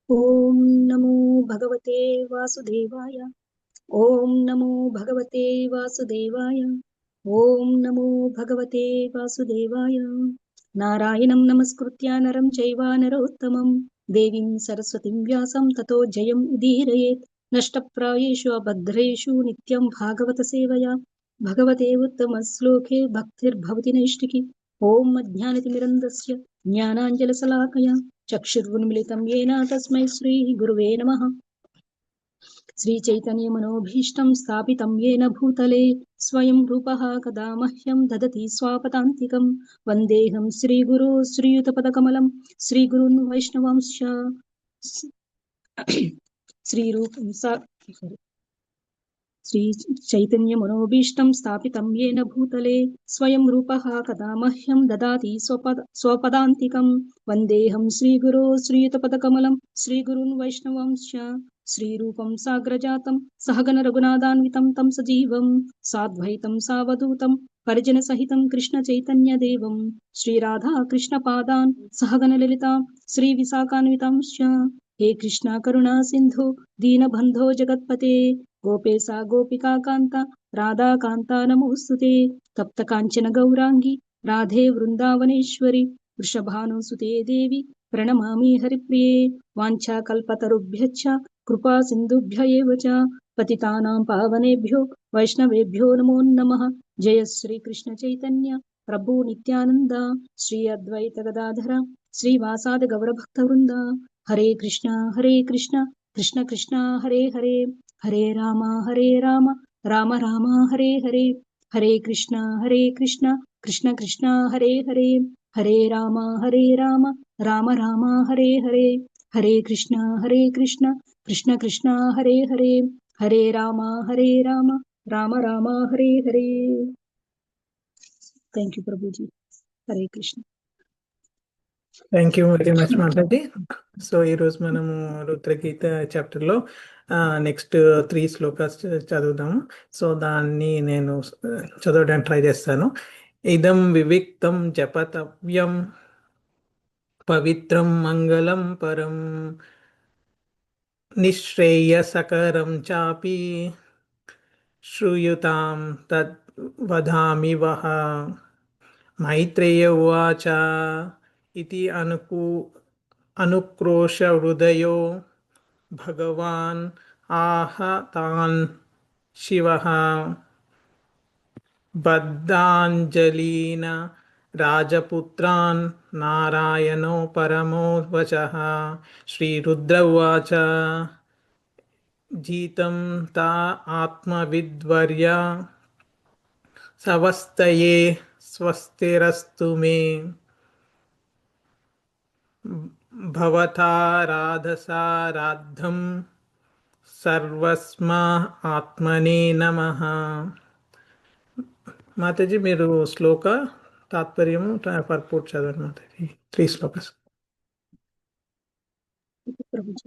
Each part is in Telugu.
ఓం నమో భగవతే వాసుదేవాయ. ఓం నమో భగవతే వాసుదేవాయ. ఓం నమో భగవతే వాసుదేవాయ. నారాయణం నమస్కృత్య నరం చైవ నరోత్తమం దేవీం సరస్వతిం వ్యాసం తతో జయం ఉదీరయేత్. నష్టప్రాయేషు అభద్రేషు నిత్యం భాగవత సేవయా భగవతే ఉత్తమ శ్లోకే భక్తిర్భవతి నైష్టికి. ఓం అజ్ఞానతిమిరంధస్య జ్ఞానాంజనశలాకయా చక్షుర్వున్మిళితం येन తస్మై శ్రీ గురువే నమః. శ్రీ చైతన్య మనోభీష్టం స్థాపితం येन భూతలే స్వయం రూపః కదా మహ్యం దదతి స్వాపదాంతికం. వందేహం శ్రీ గురు శ్రీయుతపదకమలం శ్రీ గురున్ వైష్ణవాంశ్చ. శ్రీ రూపం శ్రీ చైతన్య మనోభీష్టం స్థాపితం येन భూతలే స్వయం రూపః కదా మహ్యం దదాతి స్వపదాంతికం. వందేహం శ్రీగురో శ్రీయుతపదకమలం శ్రీగురున్ వైష్ణవాంశ్చ. శ్రీరూపం సాగ్రజాతం సహగణ రఘునాథాన్వితం తం సజీవం సాద్వైతం సావధూతం పరిజన సహితం కృష్ణ చైతన్య దేవం శ్రీరాధా కృష్ణ పాదాన్ సహగణ లలితా శ్రీ విశాఖాన్వితాంశ్చ. హే కృష్ణ కరుణా సింధు దీనబంధో జగత్పతే గోపేశా గోపికా కాంత రాధాకాంత నమోస్తుతే. తప్త కాంచన గౌరాంగి రాధే వృందావనేశ్వరి వృషభానుసుతే దేవి ప్రణమామి హరిప్రియే. వాంఛాకల్పతరుభ్యశ్చ కృపా సింధుభ్య ఏవ చ పతితానాం పావనేభ్యో వైష్ణవేభ్యో నమో నమః. జయ శ్రీ కృష్ణ చైతన్య ప్రభు నిత్యానంద శ్రీ అద్వైత గదాధర శ్రీవాసాది గౌరభక్త వృంద. Hare Krishna Krishna Krishna Hare Hare Hare Rama Rama Rama Hare Hare. Hare Krishna Krishna Krishna Hare Hare Hare Rama Rama Rama Hare Hare. Hare Krishna Krishna Krishna Hare Hare Hare Rama Rama Rama Hare Hare. Thank you Prabhuji. Hare Krishna. Thank you very much Mataji. So ఈరోజు మనము రుద్రగీత చాప్టర్లో నెక్స్ట్ 3 శ్లోకాస్ చదువుదాము. సో దాన్ని నేను చదవడానికి ట్రై చేస్తాను. ఇదం వివిక్తం జపతవ్యం పవిత్రం మంగళం పరం నిశ్రేయసకరం చాపి శ్రూయతాం తద్ వదామి వః. మైత్రేయ ఉవాచ ఇతి అనుక్రోశ హృదయో భగవాన్ ఆహ తాన్ శివః బద్ధాంజలీన రాజపుత్రాన్ నారాయణో పరమో వచః. శ్రీరుద్ర ఉవాచ జీతం తా ఆత్మవిద్వర్య సవస్తయే స్వస్తిరస్తు మే భవతా రాధసారాద్ధం సర్వస్మ ఆత్మనే నమః. మాతాజీ మీరు శ్లోక తాత్పర్యము పర్పూట్ చదవండి మాతాజీ. 3 శ్లోకాస్. ప్రభుజీ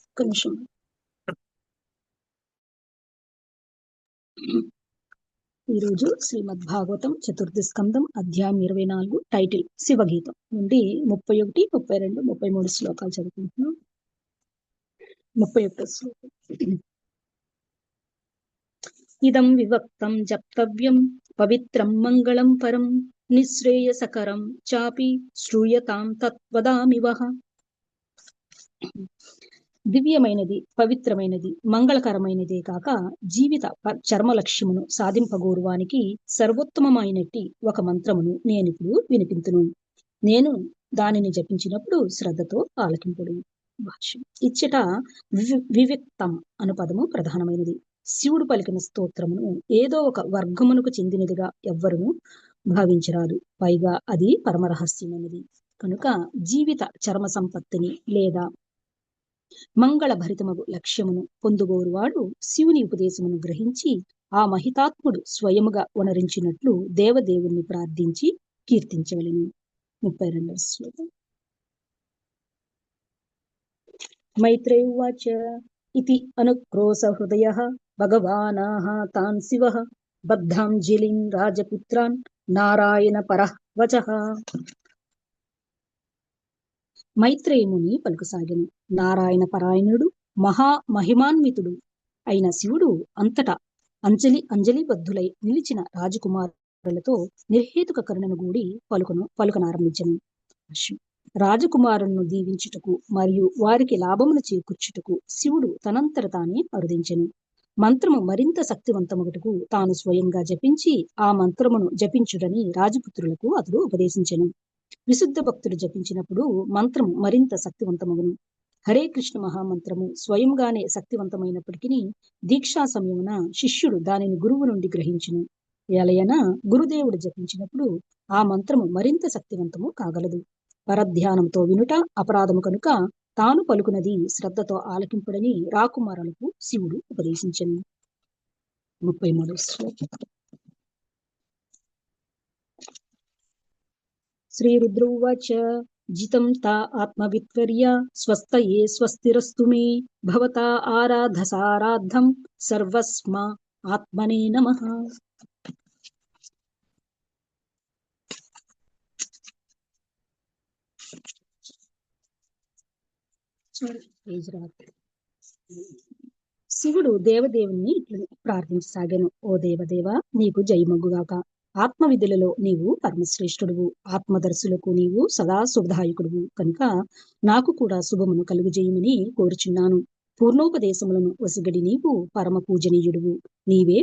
ఒక్క నిమిషం. ఈరోజు శ్రీమద్ భాగవతం చతుర్థ స్కందం అధ్యాయం 24 టైటిల్ శివగీతం నుండి 31, 32, 33 శ్లోకాలు చదువుకుంటున్నాం. 31 శ్లోకం. ఇదం వివక్తం జప్తవ్యం పవిత్రం మంగళం పరం నిశ్రేయసకరం చాపి శ్రూయతాం తత్వదామి వః. దివ్యమైనది, పవిత్రమైనది, మంగళకరమైనదే కాక జీవిత చర్మ లక్ష్యమును సాధింపగోరువానికి సర్వోత్తమమైనట్టి ఒక మంత్రమును నేనిప్పుడు వినిపింతును. నేను దానిని జపించినప్పుడు శ్రద్ధతో ఆలకింపుడు. భాష్యం. ఇచ్చట వివిక్తం అను పదము ప్రధానమైనది. శివుడు పలికిన స్తోత్రమును ఏదో ఒక వర్గమునకు చెందినదిగా ఎవ్వరును భావించరాదు. పైగా అది పరమరహస్యమైనది కనుక జీవిత చర్మ సంపత్తిని లేదా మంగళభరితమగు లక్ష్యమును పొందుగోరువాడు శివుని ఉపదేశమును గ్రహించి ఆ మహితాత్ముడు స్వయముగా వనరించినట్లు దేవదేవుణ్ణి ప్రార్థించి కీర్తించవలెను. 32వ శ్లోకం. మైత్రేయ ఉవాచ ఇతి అనుక్రోశ హృదయః భగవానాః తాన్ శివః బద్ధాంజలిన్ రాజపుత్రాన్ నారాయణ పరః వచః. మైత్రేయుని పలుకసాగెను. నారాయణ పరాయణుడు మహిమాన్వితుడు అయిన శివుడు అంతటా అంజలిబద్ధులై నిలిచిన రాజకుమారులతో నిర్హేతుక కరుణను గూడి పలుకనారంభించెను. రాజకుమారులను దీవించుటకు మరియు వారికి లాభమును చేకూర్చుటకు శివుడు తనంతట తానే అరుదించెను. మంత్రము మరింత శక్తివంతమగుటకు తాను స్వయంగా జపించి ఆ మంత్రమును జపించుడని రాజపుత్రులకు అతడు ఉపదేశించెను. విశుద్ధ భక్తుడు జపించినప్పుడు మంత్రము మరింత శక్తివంతమగును. హరే కృష్ణ మహామంత్రము స్వయంగానే శక్తివంతమైనప్పటికీ దీక్షా సమయమున శిష్యుడు దానిని గురువు నుండి గ్రహించును. ఎలయన గురుదేవుడు జపించినప్పుడు ఆ మంత్రము మరింత శక్తివంతము కాగలదు. పరధ్యానంతో వినుట అపరాధము కనుక తాను పలుకునది శ్రద్ధతో ఆలకింపుడని రాకుమారులకు శివుడు ఉపదేశించెను. 33వ శ్లోకం. శ్రీరుద్రౌవాచ జితం తా ఆత్మవిత్వర్య స్వస్తయే స్వస్తిరస్తు మే భవతా ఆరాధసారాద్ధం సర్వస్మ ఆత్మనే నమః. శివుడు దేవదేవుని ఇట్లు ప్రార్థించసాగాను. ఓ దేవదేవ, నీకు జయమగ్గుగాక. ఆత్మవిధులలో నీవు పరమశ్రేష్ఠుడువు. ఆత్మదర్శులకు నీవు సదా శుభదాయకుడువు కనుక నాకు కూడా శుభమును కలుగుజేయమని కోరుచున్నాను. పూర్ణోపదేశములను వసిగడి నీవు పరమ పూజనీయుడువు. నీవే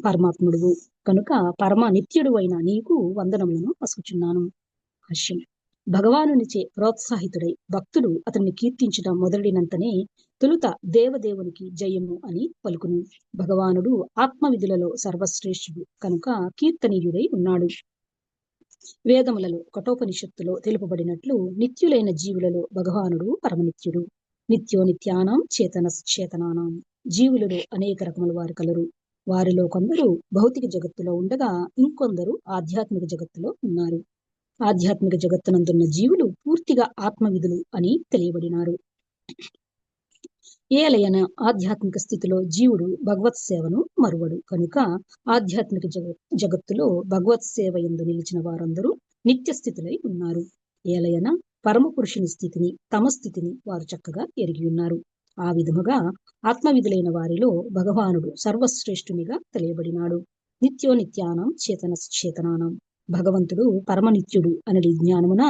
పరమాత్ముడువు కనుక పరమ నిత్యుడు అయిన నీకు వందనములను పసుకుచున్నాను. హర్షం. భగవానునిచే ప్రోత్సాహితుడై భక్తుడు అతన్ని కీర్తించడం మొదలైనంతనే తొలుత దేవదేవునికి జయము అని పలుకును. భగవానుడు ఆత్మవిధులలో సర్వశ్రేష్ఠుడు కనుక కీర్తనీయుడై ఉన్నాడు. వేదములలో కఠోపనిషత్తులో తెలుపబడినట్లు నిత్యులైన జీవులలో భగవానుడు పరమనిత్యుడు. నిత్యానాం చేతనానాం. జీవులలో అనేక రకముల వారు కలరు. వారిలో కొందరు భౌతిక జగత్తులో ఉండగా ఇంకొందరు ఆధ్యాత్మిక జగత్తులో ఉన్నారు. ఆధ్యాత్మిక జగత్తునందున్న జీవులు పూర్తిగా ఆత్మవిధులు అని తెలియబడినారు. ఏలయన ఆధ్యాత్మిక స్థితిలో జీవుడు భగవత్ సేవను మరువడు కనుక ఆధ్యాత్మిక జగత్తులో భగవత్ సేవ యందు నిలిచిన వారందరూ నిత్య స్థితులై ఉన్నారు. ఏలయన పరమ పురుషుని స్థితిని తమ స్థితిని వారు చక్కగా ఎరిగి ఉన్నారు. ఆ విధముగా ఆత్మవిధులైన వారిలో భగవానుడు సర్వశ్రేష్ఠునిగా తెలియబడినాడు. నిత్యానాం చేతనానాం. భగవంతుడు పరమనిత్యుడు అనడి జ్ఞానమున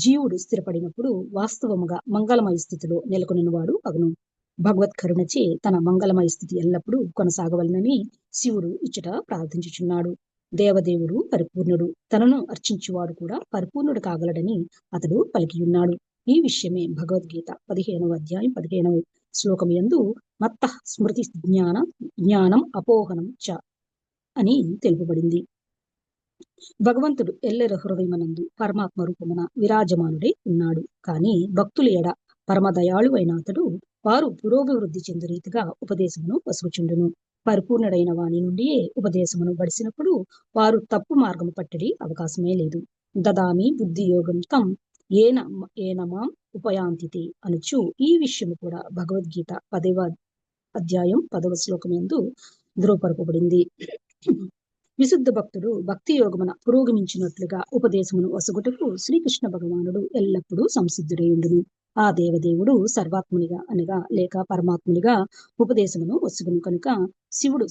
జీవుడు స్థిరపడినప్పుడు వాస్తవముగా మంగళమయ స్థితిలో నెలకొనినవాడు అగును. భగవత్ కరుణచే తన మంగళమయ స్థితి ఎల్లప్పుడూ కొనసాగవలనని శివుడు ఇచ్చట ప్రార్థించుచున్నాడు. దేవదేవుడు పరిపూర్ణుడు. తనను అర్చించువాడు కూడా పరిపూర్ణుడు కాగలడని అతడు పలికియున్నాడు. ఈ విషయమే భగవద్గీత 15వ అధ్యాయం 15వ శ్లోకం యందు మత్త స్మృతి జ్ఞానం అపోహనం చ అని తెలుపబడింది. భగవంతుడు ఎల్లెర హృదయమనందు పరమాత్మ రూపమున విరాజమానుడై ఉన్నాడు. కాని భక్తుల ఎడ పరమదయాళువైన అతడు వారు పురోభివృద్ధి చెందు రీతిగా ఉపదేశమును వసుకుచుండును. పరిపూర్ణుడైన వాని నుండియే ఉపదేశమును బడిసినప్పుడు వారు తప్పు మార్గము పట్టడి అవకాశమే లేదు. దదామి బుద్ధియోగం తం ఏన మాం ఉపయాంతితే అనుచు ఈ విషయము కూడా భగవద్గీత 10వ అధ్యాయం 10వ శ్లోకం యందు ధృవపరపబడింది. విశుద్ధ భక్తుడు భక్తి యోగమున పురోగమించినట్లుగా ఉపదేశమును వసుగుటకు శ్రీకృష్ణ భగవానుడు ఎల్లప్పుడూ సంసిద్ధుడై ఉండును. ఆ దేవదేవుడు సర్వాత్మునిగా అనగా లేక పరమాత్మునిగా ఉపదేశమును వసుగును కనుక శివుడు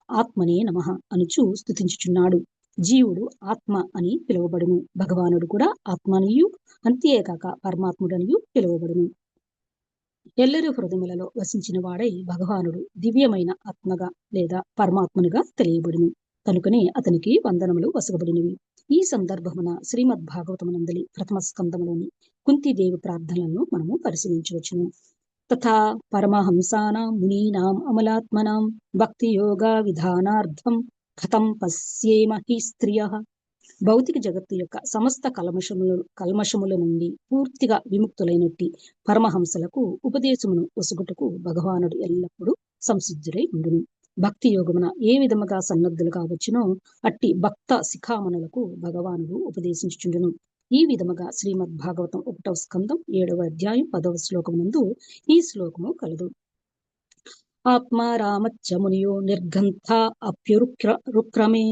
ఆత్మనే నమః అనుచు స్తుతించుచున్నాడు. జీవుడు ఆత్మ అని పిలువబడును. భగవానుడు కూడా ఆత్మనియు అంతేకాక పరమాత్ముడనియు పిలువబడును. ఎల్లరి హృదయములలో వసించిన వాడై భగవానుడు దివ్యమైన ఆత్మగా లేదా పరమాత్మనుగా తెలియబడును. కనుకనే అతనికి వందనములు వసగబడినవి. ఈ సందర్భమున శ్రీమద్ భాగవతమునందలి ప్రథమ స్కందములోని కుంతీదేవి ప్రార్థనలను మనము పరిశీలించవచ్చును. తథా పరమహంసానాం మునీనాం అమలాత్మనాం భక్తి యోగా విధానార్థం కథం పశ్యేమ హి స్త్రియః. భౌతిక జగత్తు యొక్క సమస్త కల్మషముల నుండి పూర్తిగా విముక్తులైనట్టి పరమహంసలకు ఉపదేశమును వసుగుటకు భగవానుడు ఎల్లప్పుడూ సంసిద్ధుడై ఉండును. భక్తి యోగమున ఏ విధముగా సన్నద్ధులు కావచ్చునో అట్టి భక్త శిఖామణులకు భగవానుడు ఉపదేశించుచుండును. ఈ విధముగా శ్రీమద్ భాగవతం 1వ స్కందం 7వ అధ్యాయం 10వ శ్లోకం నందు ఈ శ్లోకము కలదు. ఆత్మా రామచ్చ మునియో నిర్గంథ అప్యురుక్రమే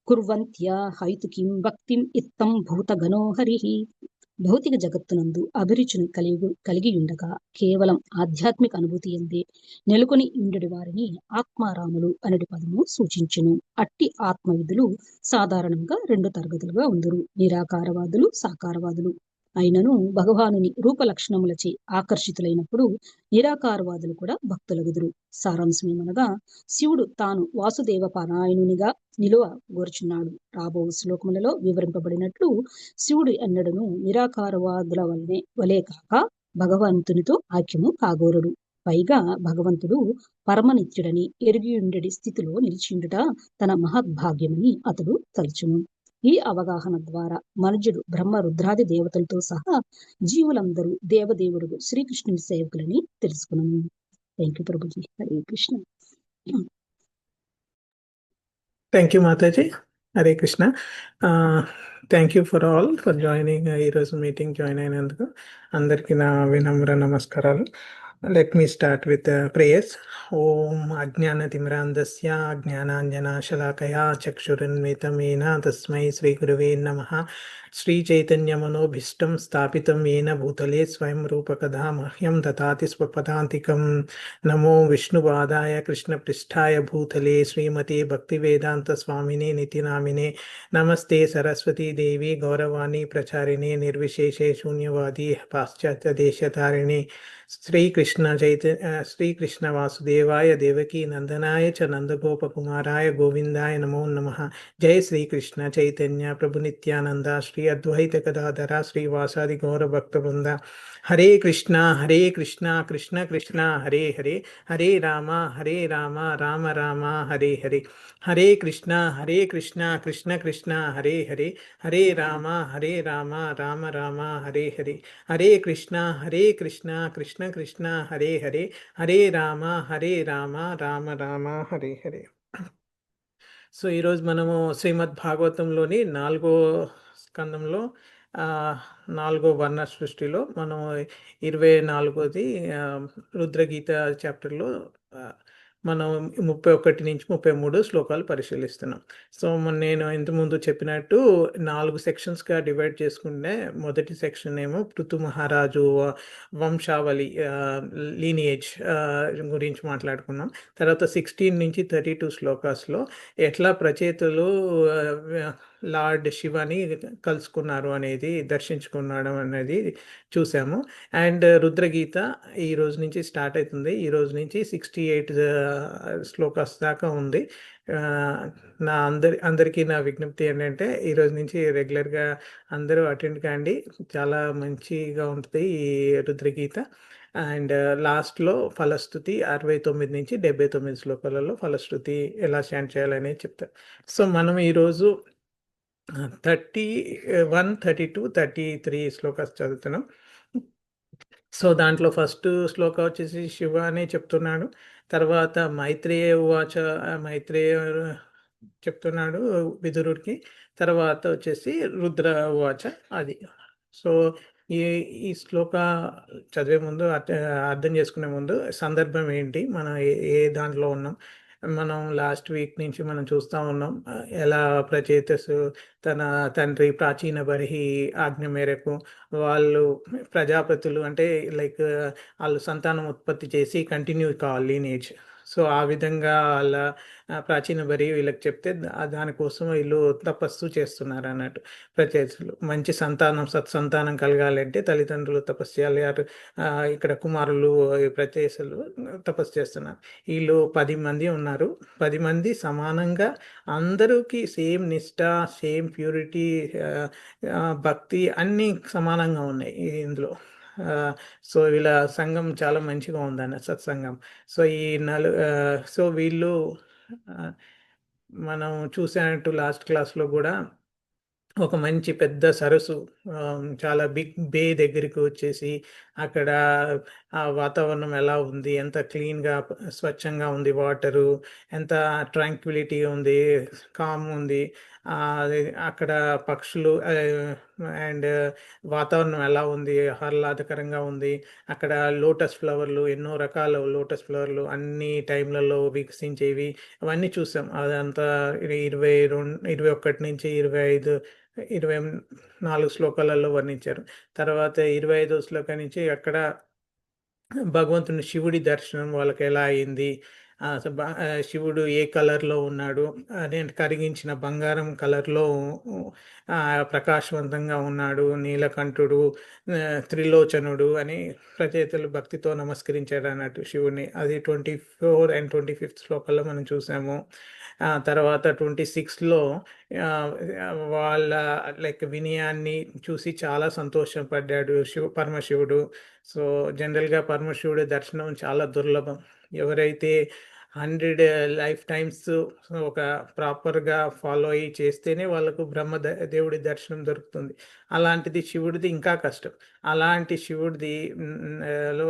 కుర్వంత్యా హైతుకీం భక్తిం ఇత్తం భూతగణో హరిః. భౌతిక జగత్తునందు అభిరుచిని కలిగి ఉండగా కేవలం ఆధ్యాత్మిక అనుభూతి ఎందే నెలకొని ఉండడి వారిని ఆత్మారాములు అనడి పదము సూచించును. అట్టి ఆత్మవిధులు సాధారణంగా 2 తరగతులుగా ఉందురు: నిరాకారవాదులు, సాకారవాదులు. అయినను భగవానుని రూపలక్షణములచే ఆకర్షితులైనప్పుడు నిరాకారవాదులు కూడా భక్తులగుదురు. సారాంశమేమనగా, శివుడు తాను వాసుదేవ పారాయణునిగా నిలువ గోరుచున్నాడు. రాబో శ్లోకములలో వివరింపబడినట్లు శివుడు ఎన్నడను నిరాకారవాదుల వలే కాక భగవంతునితో ఐక్యము కాగోరడు. పైగా భగవంతుడు పరమనిత్యుడని ఎరిగియుండెడి స్థితిలో నిలిచిండుట తన మహద్భాగ్యమని అతడు తలుచును. ఈ అవగాహన ద్వారా మనుజుడు బ్రహ్మ రుద్రాది దేవతలతో సహా జీవులందరూ దేవదేవుడు శ్రీకృష్ణుని సేవకులని తెలుసుకున్నాను. Thank you Prabhuji. Hare Krishna. Thank you Mataji. Hare Krishna. Thank you for all for joining ఈరోజు మీటింగ్ జాయిన్ అయినందుకు అందరికీ నా వినమ్ర నమస్కారాలు. Let me start with prayers. Om అజ్ఞానతిమిరాంధస్య జ్ఞానాంజనాశలాకయా చక్షురున్మితమేన తస్మై శ్రీ గురువే నమః. శ్రీచైతన్యమనోభీష్టం స్థాపితం येन భూతలే స్వయం రూపకథా మహ్యం దదాతి స్వపదాంతికం. నమో విష్ణుపాదాయ కృష్ణపృష్ఠాయ భూతలే శ్రీమతే భక్తివేదాంత స్వామినే నితినామినే. నమస్తే సరస్వతీ దేవి గౌరవాణి ప్రచారిణే నిర్విశేషే శూన్యవాది పాశ్చాత్య దేశతారిణి. శ్రీకృష్ణ వాసుదేవాయ దేవకీ నందనాయ చ నందగోపకుమారాయ గోవిందాయ నమో నమః. జయ శ్రీకృష్ణ చైతన్య ప్రభు నిత్యానంద శ్రీ అద్వైత గదాధర శ్రీవాసాది గౌర భక్త బృంద. హరే కృష్ణ కృష్ణ కృష్ణ హరే హరే, హరే రామ రామ రామ హరే హరే. హరే కృష్ణ కృష్ణ కృష్ణ హరే హరే, హరే రామ రామ రామ హరే హరే. హరే కృష్ణ కృష్ణ కృష్ణ హరే హరే, హరే రామ రామ రామ హరే హరే. సో ఈరోజు మనము శ్రీమద్ భాగవతంలోని 4వ స్కందంలో 4వ వర్ణ సృష్టిలో మనం 24వది రుద్రగీత చాప్టర్లో మనం 31 నుంచి 33 శ్లోకాలు పరిశీలిస్తున్నాం. సో నేను ఇంతకుముందు చెప్పినట్టు 4 సెక్షన్స్గా డివైడ్ చేసుకుంటే మొదటి సెక్షన్ ఏమో పృథు మహారాజు వంశావళి లీనియేజ్ గురించి మాట్లాడుకున్నాం. తర్వాత 16 నుంచి 32 శ్లోకాస్లో ఎట్లా ప్రచేతులు లార్డ్ శివని కలుసుకున్నారు అనేది, దర్శించుకున్నాడు అనేది చూసాము. అండ్ రుద్రగీత ఈ రోజు నుంచి స్టార్ట్ అవుతుంది. ఈ రోజు నుంచి 68 శ్లోకాస్ దాకా ఉంది. నా అందరికీ నా విజ్ఞప్తి ఏంటంటే ఈరోజు నుంచి రెగ్యులర్గా అందరూ అటెండ్ కాండి. చాలా మంచిగా ఉంటుంది ఈ రుద్రగీత. అండ్ లాస్ట్లో ఫలశ్రుతి 69 నుంచి 79 శ్లోకాలలో ఫలశ్రుతి ఎలా స్టాండ్ చేయాలనేది చెప్తారు. సో మనం ఈరోజు 31, 32, 33 శ్లోకాస్ చదువుతున్నాం. సో దాంట్లో ఫస్ట్ శ్లోక వచ్చేసి శివ అనే చెప్తున్నాడు. తర్వాత మైత్రేయ ఉవాచ, మైత్రేయ చెప్తున్నాడు విదురుడికి. తర్వాత వచ్చేసి రుద్ర ఉవాచ అది. సో ఈ శ్లోక చదివే ముందు అర్థం చేసుకునే ముందు సందర్భం ఏంటి, మనం ఏ దాంట్లో ఉన్నాం. మనం లాస్ట్ వీక్ నుంచి మనం చూస్తూ ఉన్నాం ఎలా ప్రచేతసు తన తండ్రి ప్రాచీన బర్హి ఆజ్ఞ మేరకు వాళ్ళు ప్రజాపతులు అంటే లైక్ వాళ్ళు సంతానం ఉత్పత్తి చేసి కంటిన్యూ కావాలి లీనేజ్. సో ఆ విధంగా వాళ్ళ ప్రాచీన బరి వీళ్ళకి చెప్తే దానికోసం వీళ్ళు తపస్సు చేస్తున్నారు అన్నట్టు. ప్రచేతులు మంచి సత్సంతానం కలగాలంటే తల్లిదండ్రులు తపస్సు చేయాలి. ఇక్కడ కుమారులు ప్రచేతులు తపస్సు చేస్తున్నారు. వీళ్ళు 10 మంది ఉన్నారు. 10 మంది సమానంగా అందరికీ సేమ్ నిష్ఠ, సేమ్ ప్యూరిటీ, భక్తి అన్నీ సమానంగా ఉన్నాయి ఇందులో. సో వీళ్ళ సంఘం చాలా మంచిగా ఉందన్న సత్సంగం. సో సో వీళ్ళు మనం చూసినట్టు లాస్ట్ క్లాస్లో కూడా ఒక మంచి పెద్ద సరస్సు, చాలా బిగ్ బే దగ్గరికి వచ్చేసి అక్కడ ఆ వాతావరణం ఎలా ఉంది, ఎంత క్లీన్గా స్వచ్ఛంగా ఉంది వాటరు, ఎంత ట్రాంక్విలిటీ ఉంది, కామ్ ఉంది. అది అక్కడ పక్షులు అండ్ వాతావరణం ఎలా ఉంది, ఆహ్లాదకరంగా ఉంది. అక్కడ లోటస్ ఫ్లవర్లు, ఎన్నో రకాల లోటస్ ఫ్లవర్లు అన్ని టైంలలో వికసించేవి, అవన్నీ చూసాం. అదంతా 21 నుంచి 24 శ్లోకాలలో వర్ణించారు. తర్వాత 25వ శ్లోకం నుంచి అక్కడ భగవంతుని శివుడి దర్శనం వాళ్ళకి ఎలా అయింది, శివుడు ఏ కలర్లో ఉన్నాడు, అదే కరిగించిన బంగారం కలర్లో ప్రకాశవంతంగా ఉన్నాడు, నీలకంఠుడు, త్రిలోచనుడు అని రచయితలు భక్తితో నమస్కరించాడు అన్నట్టు శివుని. అది 24 అండ్ 25 శ్లోకాల్లో మనం చూసాము. తర్వాత 26లో వాళ్ళ లైక్ వినయాన్ని చూసి చాలా సంతోషపడ్డాడు పరమశివుడు. సో జనరల్గా పరమశివుడి దర్శనం చాలా దుర్లభం. ఎవరైతే 100 లైఫ్ టైమ్స్ ఒక ప్రాపర్గా ఫాలో అయ్యి చేస్తేనే వాళ్ళకు దేవుడి దర్శనం దొరుకుతుంది. అలాంటిది శివుడిది ఇంకా కష్టం. అలాంటి శివుడిది లో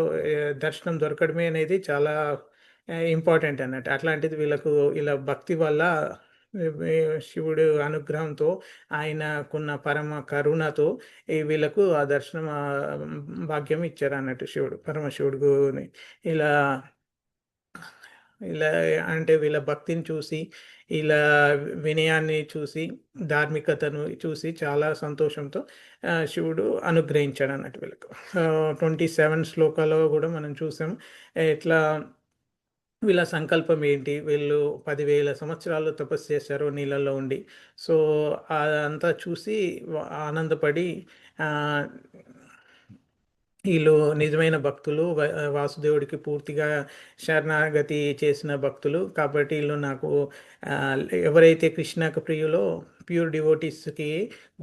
దర్శనం దొరకడమే అనేది చాలా ఇంపార్టెంట్ అన్నట్టు. అట్లాంటిది వీళ్ళకు ఇలా భక్తి వల్ల శివుడు అనుగ్రహంతో, ఆయనకున్న పరమ కరుణతో వీళ్ళకు ఆ దర్శనం భాగ్యం ఇచ్చారు అన్నట్టు పరమశివుడు. ఇలా ఇలా అంటే వీళ్ళ భక్తిని చూసి, ఇలా వినయాన్ని చూసి, ధార్మికతను చూసి చాలా సంతోషంతో శివుడు అనుగ్రహించాడు అన్నట్టు వీళ్ళకు. 27 శ్లోకాల్లో కూడా మనం చూసాం ఎట్లా వీళ్ళ సంకల్పం ఏంటి, వీళ్ళు 10,000 సంవత్సరాలు తపస్సు చేశారు నీళ్ళల్లో ఉండి. సో అదంతా చూసి ఆనందపడి వీళ్ళు నిజమైన భక్తులు, వాసుదేవుడికి పూర్తిగా శరణాగతి చేసిన భక్తులు కాబట్టి వీళ్ళు నాకు ఎవరైతే కృష్ణకు ప్రియులో ప్యూర్ డివోటీస్కి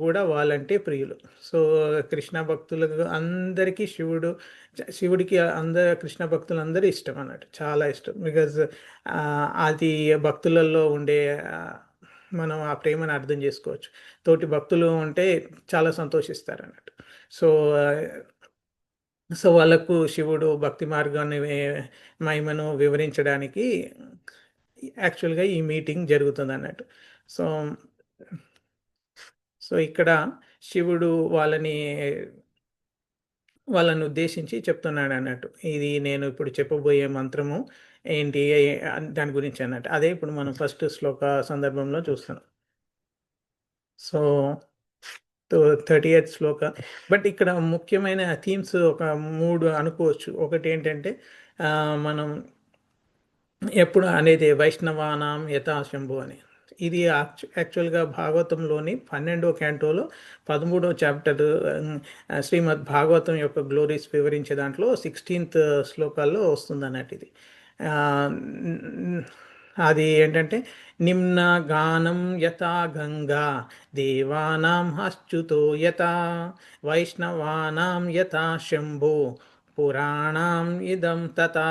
కూడా వాళ్ళంటే ప్రియులు. సో కృష్ణ భక్తులకు అందరికీ శివుడికి కృష్ణ భక్తులు అందరూ ఇష్టం అన్నట్టు, చాలా ఇష్టం. బికాజ్ అది భక్తులలో ఉండే మనం ఆ ప్రేమను అర్థం చేసుకోవచ్చు. తోటి భక్తులు ఉంటే చాలా సంతోషిస్తారు అన్నట్టు. సో వాళ్ళకు శివుడు భక్తి మార్గాన్ని మహిమను వివరించడానికి యాక్చువల్గా ఈ మీటింగ్ జరుగుతుంది అన్నట్టు. సో ఇక్కడ శివుడు వాళ్ళని ఉద్దేశించి చెప్తున్నాడు అన్నట్టు. ఇది నేను ఇప్పుడు చెప్పబోయే మంత్రము ఏంటి దాని గురించి అన్నట్టు. అదే ఇప్పుడు మనం ఫస్ట్ శ్లోక సందర్భంలో చూస్తున్నాం. So 38th Shloka. బట్ ఇక్కడ ముఖ్యమైన థీమ్స్ ఒక 3 అనుకోవచ్చు. ఒకటి ఏంటంటే మనం ఎప్పుడు అనేది వైష్ణవానాం యథాశంభు అని. ఇది యాక్చువల్గా భాగవతంలోని 12వ క్యాంటోలో 13వ చాప్టర్ శ్రీమద్ భాగవతం యొక్క గ్లోరీస్ వివరించే దాంట్లో 16th శ్లోకాల్లో వస్తుంది అన్నట్టు. ఇది అది ఏంటంటే నిమ్న గానం యథా గంగా దేవానాం అచ్యుతో యథా వైష్ణవానాం యథా శంభో పురాణం ఇదం తథా.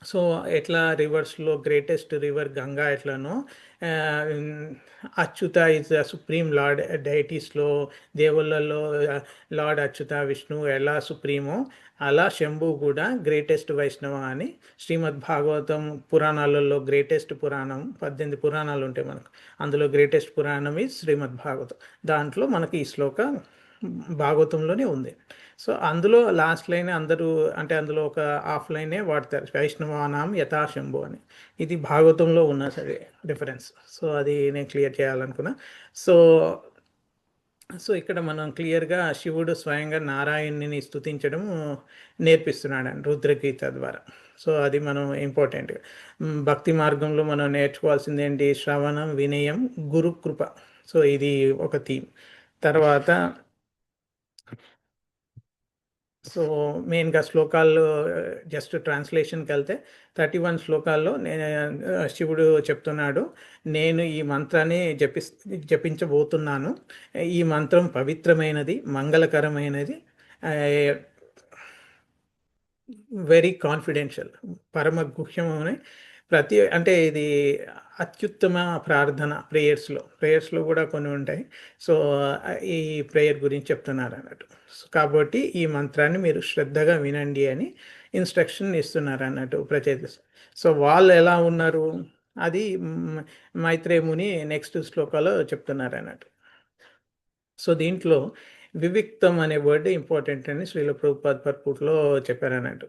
సో ఎట్లా రివర్స్లో గ్రేటెస్ట్ రివర్ గంగా ఎట్లనో Achyuta is the supreme lord డైటీస్లో, దేవుళ్ళలో లార్డ్ అచ్యుత విష్ణు ఎలా సుప్రీమో అలా శంభు కూడా గ్రేటెస్ట్ వైష్ణవ అని శ్రీమద్ భాగవతం పురాణాలలో గ్రేటెస్ట్ పురాణం 18 పురాణాలు ఉంటాయి మనకు. అందులో గ్రేటెస్ట్ పురాణం ఈ శ్రీమద్ భాగవతం. దాంట్లో మనకి ఈ శ్లోక భాగవతంలోనే ఉంది. సో అందులో లాస్ట్ లైన్ అందరూ అంటే అందులో ఒక హాఫ్ లైనే వాడతారు, వైష్ణవానాం యథాశంభు అని. ఇది భాగవతంలో ఉన్న సరే డిఫరెన్స్. సో అది నేను క్లియర్ చేయాలనుకున్నా. సో ఇక్కడ మనం క్లియర్గా శివుడు స్వయంగా నారాయణుని స్తుతించడం నేర్పిస్తున్నాడు అని రుద్రగీత ద్వారా. సో అది మనం ఇంపార్టెంట్. భక్తి మార్గంలో మనం నేర్చుకోవాల్సింది ఏంటి? శ్రవణం, వినయం, గురుకృప. సో ఇది ఒక థీమ్. తర్వాత సో మెయిన్గా శ్లోకాల్లో జస్ట్ ట్రాన్స్లేషన్కి వెళ్తే 31 శ్లోకాల్లో శివుడు చెప్తున్నాడు, నేను ఈ మంత్రాన్ని జపించబోతున్నాను. ఈ మంత్రం పవిత్రమైనది, మంగళకరమైనది, వెరీ కాన్ఫిడెన్షియల్, పరమ గుహ్యమని అంటే ఇది అత్యుత్తమ ప్రార్థన ప్రేయర్స్లో కూడా కొన్ని ఉంటాయి. సో ఈ ప్రేయర్ గురించి చెప్తున్నారు అన్నట్టు. కాబట్టి ఈ మంత్రాన్ని మీరు శ్రద్ధగా వినండి అని ఇన్స్ట్రక్షన్ ఇస్తున్నారు అన్నట్టు ప్రచేత. సో వాళ్ళు ఎలా ఉన్నారు? అది మైత్రేయ ముని నెక్స్ట్ శ్లోకాలో చెప్తున్నారు అన్నట్టు. సో దీంట్లో వివిక్తం అనే వర్డ్ ఇంపార్టెంట్ అని శ్రీల ప్రభుపాద్ పర్పూట్లో చెప్పారు అన్నట్టు.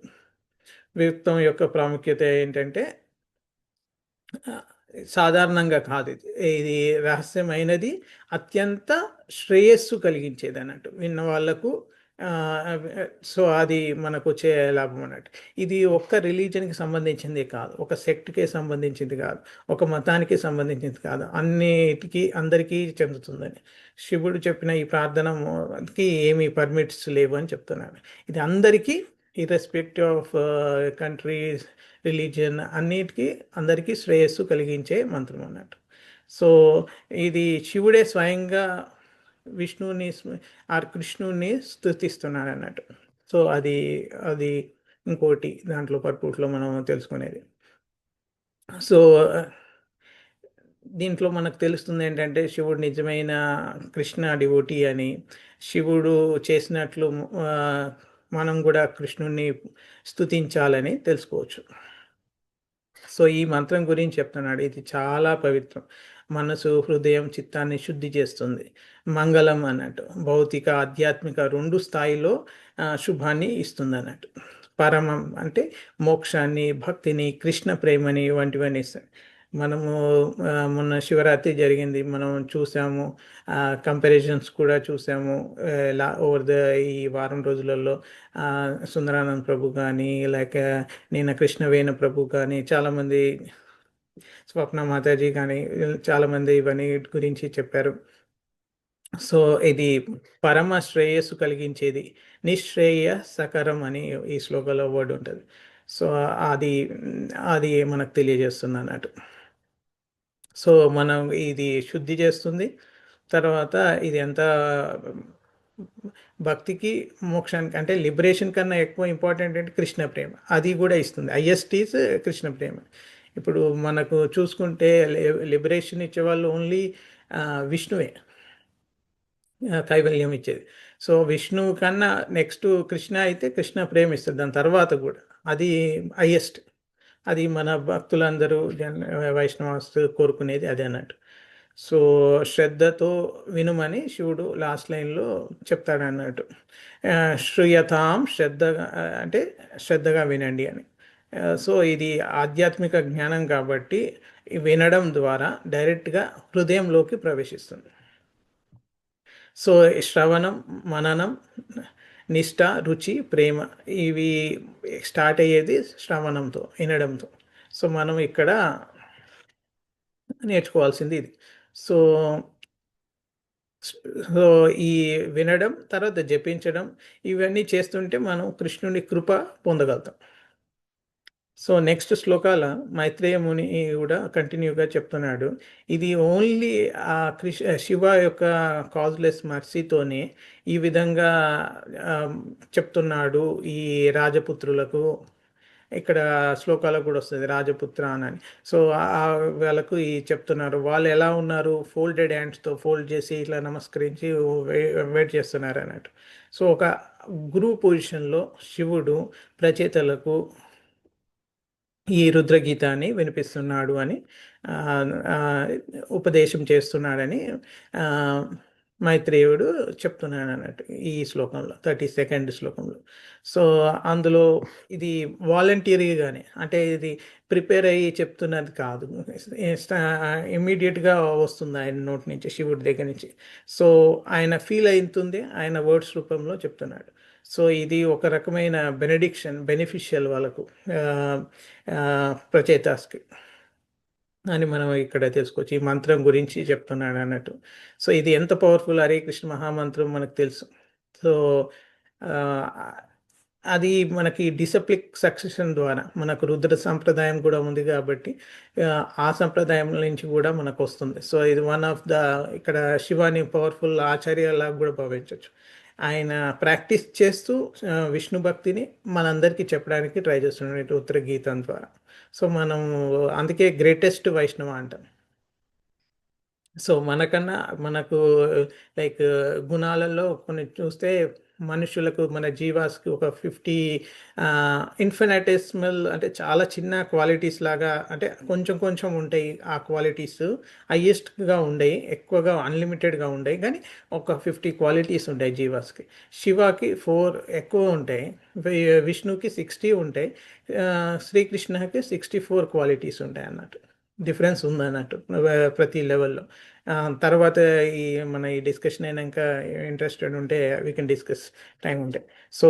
వివిక్తం యొక్క ప్రాముఖ్యత ఏంటంటే సాధారణంగా కాదు, ఇది రహస్యమైనది, అత్యంత శ్రేయస్సు కలిగించేది అన్నట్టు విన్న వాళ్ళకు. సో అది మనకు వచ్చే లాభం అన్నట్టు. ఇది ఒక్క రిలీజన్కి సంబంధించింది కాదు, ఒక సెక్ట్కి సంబంధించింది కాదు, ఒక మతానికి సంబంధించింది కాదు, అన్నిటికీ అందరికీ చెందుతుందని శివుడు చెప్పిన ఈ ప్రార్థనకి ఏమీ పర్మిట్స్ లేవు అని చెప్తున్నాను. ఇది అందరికీ ఇర్రెస్పెక్టివ్ ఆఫ్ కంట్రీస్, రిలీజియన్, అన్నిటికీ అందరికీ శ్రేయస్సు కలిగించే మంత్రం అన్నట్టు. సో ఇది శివుడే స్వయంగా విష్ణువుని ఆర్ కృష్ణుని స్తుతిస్తున్నాడు అన్నట్టు. సో అది అది ఇంకోటి దాంట్లో పర్పూట్లో మనం తెలుసుకునేది. సో దీంట్లో మనకు తెలుస్తుంది ఏంటంటే శివుడు నిజమైన కృష్ణ డివోటీ అని, శివుడు చేసినట్లు మనం కూడా కృష్ణుని స్తుతించాలని తెలుసుకోవచ్చు. సో ఈ మంత్రం గురించి చెప్తున్నాడు. ఇది చాలా పవిత్రం, మనసు, హృదయం, చిత్తాన్ని శుద్ధి చేస్తుంది. మంగళం అన్నట్టు, భౌతిక ఆధ్యాత్మిక రెండు స్థాయిలో శుభాన్ని ఇస్తుంది అన్నట్టు. పరమం అంటే మోక్షాన్ని, భక్తిని, కృష్ణ ప్రేమని వంటివన్నీ ఇస్తాయి. మనము మొన్న శివరాత్రి జరిగింది, మనం చూసాము, కంపారిజన్స్ కూడా చూసాము ఓవర్ ఈ వారం రోజులలో. సుందరానంద్ ప్రభు కానీ, లేక నేను కృష్ణవేణ ప్రభు కానీ, చాలామంది, స్వప్న మాతాజీ కానీ, చాలామంది ఇవన్నీ గురించి చెప్పారు. సో ఇది పరమ శ్రేయస్సు కలిగించేది, నిశ్రేయ సకరం అని ఈ శ్లోకంలో వర్డ్ ఉంటుంది. సో అది అది మనకు తెలియజేస్తుంది అన్నట్టు. సో మనం ఇది శుద్ధి చేస్తుంది. తర్వాత ఇది ఎంత భక్తికి, మోక్షానికి, అంటే లిబరేషన్ కన్నా ఎక్కువ ఇంపార్టెంట్ అంటే కృష్ణ ప్రేమ, అది కూడా ఇస్తుంది. హైయెస్ట్ ఈజ్ కృష్ణ ప్రేమ. ఇప్పుడు మనకు చూసుకుంటే లిబరేషన్ ఇచ్చేవాళ్ళు ఓన్లీ విష్ణువే, కైవల్యం ఇచ్చేది. సో విష్ణువు కన్నా నెక్స్ట్ కృష్ణ అయితే కృష్ణ ప్రేమ ఇస్తుంది దాని తర్వాత కూడా, అది హైయెస్ట్. అది మన భక్తులందరూ వైష్ణవాస్ కోరుకునేది అదే అన్నట్టు. సో శ్రద్ధతో వినుమని శివుడు లాస్ట్ లైన్లో చెప్తాడు అన్నట్టు. శ్రూయతాం, శ్రద్ధగా అంటే శ్రద్ధగా వినండి అని. సో ఇది ఆధ్యాత్మిక జ్ఞానం కాబట్టి వినడం ద్వారా డైరెక్ట్గా హృదయంలోకి ప్రవేశిస్తుంది. సో శ్రవణం, మననం, నిష్ఠ, రుచి, ప్రేమ, ఇవి స్టార్ట్ అయ్యేది శ్రవణంతో, వినడంతో. సో మనం ఇక్కడ నేర్చుకోవాల్సింది ఇది. సో సో ఈ వినడం, తర్వాత జపించడం, ఇవన్నీ చేస్తుంటే మనం కృష్ణుని కృప పొందగలుగుతాం. సో నెక్స్ట్ శ్లోకాల మైత్రేయ ముని కూడా కంటిన్యూగా చెప్తున్నాడు, ఇది ఓన్లీ ఆ శివ యొక్క కాజ్లెస్ మర్సీతోనే ఈ విధంగా చెప్తున్నాడు ఈ రాజపుత్రులకు. ఇక్కడ శ్లోకాలకు కూడా వస్తుంది రాజపుత్ర అని. సో వాళ్ళకు ఈ చెప్తున్నారు, వాళ్ళు ఎలా ఉన్నారు, ఫోల్డెడ్ హ్యాండ్స్తో ఫోల్డ్ చేసి ఇట్లా నమస్కరించి వెయిట్ చేస్తున్నారు అన్నట్టు. సో ఒక గురు పొజిషన్లో శివుడు ప్రచేతలకు ఈ రుద్రగీతాన్ని వినిపిస్తున్నాడు అని, ఉపదేశం చేస్తున్నాడని మైత్రేయుడు చెప్తున్నాడు అన్నట్టు ఈ శ్లోకంలో, 32nd శ్లోకంలో. సో అందులో ఇది వాలంటీర్గానే, అంటే ఇది ప్రిపేర్ అయ్యి చెప్తున్నది కాదు, ఇమ్మీడియట్గా వస్తుంది ఆయన నోటి నుంచి, శివుడి దగ్గర నుంచి. సో ఆయన ఫీల్ అవుతుంది, ఆయన వర్డ్స్ రూపంలో చెప్తున్నాడు. సో ఇది ఒక రకమైన బెనిఫిషియల్ వాళ్ళకు, ప్రచేతాస్కి అని మనం ఇక్కడ తెలుసుకోవచ్చు. ఈ మంత్రం గురించి చెప్తున్నాడు అన్నట్టు. సో ఇది ఎంత పవర్ఫుల్, హరే కృష్ణ మహామంత్రం మనకు తెలుసు. సో అది మనకి డిసిప్లిక్ సక్సెషన్ ద్వారా, మనకు రుద్ర సంప్రదాయం కూడా ఉంది కాబట్టి ఆ సంప్రదాయం నుంచి కూడా మనకు వస్తుంది. సో ఇది వన్ ఆఫ్ ద, ఇక్కడ శివాని పవర్ఫుల్ ఆచార్యలాగా కూడా భావించవచ్చు. ఆయన ప్రాక్టీస్ చేస్తూ విష్ణు భక్తిని మనందరికీ చెప్పడానికి ట్రై చేస్తున్నాడు ఉత్తర గీతం ద్వారా. సో మనం అందుకే గ్రేటెస్ట్ వైష్ణవ అంటాం. సో మనకన్నా మనకు లైక్ గుణాలలో కొన్ని చూస్తే మనుషులకు మన జీవాస్కి ఒక 50 ఇన్ఫినిటెసిమల్ అంటే చాలా చిన్న క్వాలిటీస్ లాగా అంటే కొంచెం కొంచెం ఉంటాయి ఆ క్వాలిటీస్ హయ్యెస్ట్గా ఉండయి ఎక్కువగా అన్లిమిటెడ్గా ఉండయి కానీ ఒక 50 క్వాలిటీస్ ఉంటాయి జీవాస్కి. శివకి 4 ఎక్కువ ఉంటాయి, విష్ణుకి 60 ఉంటాయి, శ్రీకృష్ణకి 64 క్వాలిటీస్ ఉంటాయి అన్నట్టు. డిఫరెన్స్ ఉందన్నట్టు ప్రతి లెవెల్లో. తర్వాత ఈ మన ఈ డిస్కషన్ అయినాక ఇంట్రెస్టెడ్ ఉంటే వీ కెన్ డిస్కస్ టైం ఉంటే. సో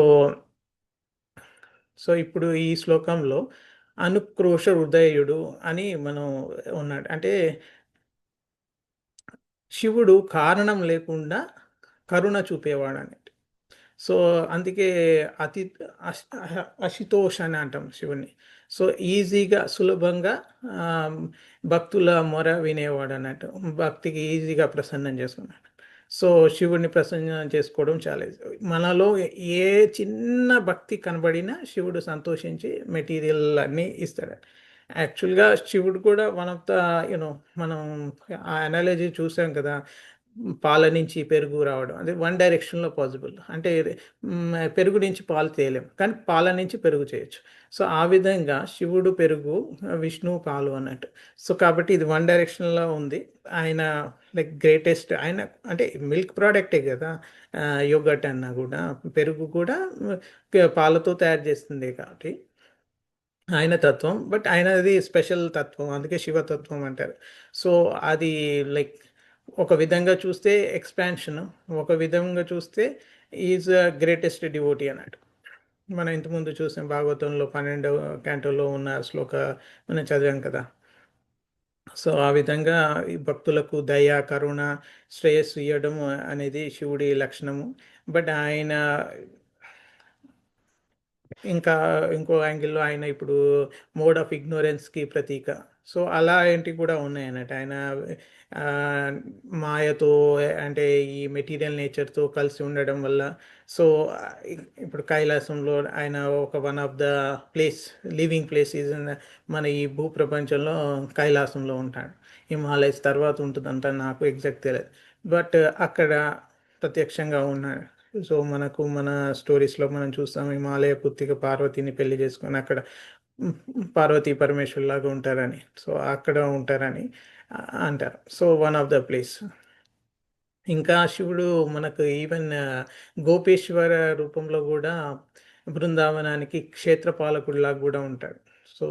సో ఇప్పుడు ఈ శ్లోకంలో అనుక్రోష హృదయుడు అని మనం ఉన్నాడు అంటే శివుడు కారణం లేకుండా కరుణ చూపేవాడు అని. సో అందుకే అతి అశుతోష్ అని అంటాం శివుని. సో ఈజీగా సులభంగా భక్తుల మొర వినేవాడు అన్నట్టు, భక్తికి ఈజీగా ప్రసన్నం చేసుకున్నాడు. సో శివుడిని ప్రసన్నం చేసుకోవడం చాలా easy. మనలో ఏ చిన్న భక్తి కనబడినా శివుడు సంతోషించి మెటీరియల్ అన్నీ ఇస్తాడు. యాక్చువల్గా శివుడు కూడా వన్ ఆఫ్ ద యూనో మనం ఆ అనాలజీ చూసాం కదా, పాల నుంచి పెరుగు రావడం అది వన్ డైరెక్షన్లో పాసిబుల్. అంటే పెరుగు నుంచి పాలు తేలేం కానీ పాల నుంచి పెరుగు చేయొచ్చు. సో ఆ విధంగా శివుడు పెరుగు, విష్ణు పాలు అన్నట్టు. సో కాబట్టి ఇది వన్ డైరెక్షన్లో ఉంది. ఆయన లైక్ గ్రేటెస్ట్, ఆయన అంటే మిల్క్ ప్రోడక్టే కదా, యోగట్ అన్నా కూడా పెరుగు కూడా పాలతో తయారు చేస్తుంది కాబట్టి ఆయన తత్వం. బట్ ఆయనది స్పెషల్ తత్వం, అందుకే శివతత్వం అంటారు. సో అది లైక్ ఒక విధంగా చూస్తే ఎక్స్పాన్షన్, ఒక విధంగా చూస్తే ఈజ్ గ్రేటెస్ట్ డివోటీ అన్నట్టు. మనం ఇంతకుముందు చూసాం భాగవతంలో 12వ క్యాంటోలో ఉన్న శ్లోక మనం చదివాం కదా. సో ఆ విధంగా ఈ భక్తులకు దయ, కరుణ, శ్రేయస్సు ఇవ్వడం అనేది శివుడి లక్షణము. బట్ ఆయన ఇంకా ఇంకో యాంగిల్లో ఆయన ఇప్పుడు మోడ్ ఆఫ్ ఇగ్నోరెన్స్కి ప్రతీక. సో అలా ఏంటి కూడా ఉన్నాయి అన్నట్టు. ఆయన మాయతో అంటే ఈ మెటీరియల్ నేచర్తో కలిసి ఉండడం వల్ల. సో ఇప్పుడు కైలాసంలో ఆయన ఒక one of the place, living place is మన ఈ భూప్రపంచంలో కైలాసంలో ఉంటాడు. హిమాలయస్ తర్వాత ఉంటుందంట, నాకు ఎగ్జాక్ట్ తెలియదు. బట్ అక్కడ ప్రత్యక్షంగా ఉన్నాడు. సో మనకు మన స్టోరీస్లో మనం చూస్తాం హిమాలయ పుత్రిక పార్వతిని పెళ్లి చేసుకొని అక్కడ పార్వతీ పరమేశ్వర్ లాగా ఉంటారని. సో అక్కడ ఉంటారని అంటారు. So one of the place. ఇంకా శివుడు మనకు ఈవెన్ గోపేశ్వర రూపంలో కూడా బృందావనానికి క్షేత్రపాలకుడిలాగా కూడా ఉంటాడు. సో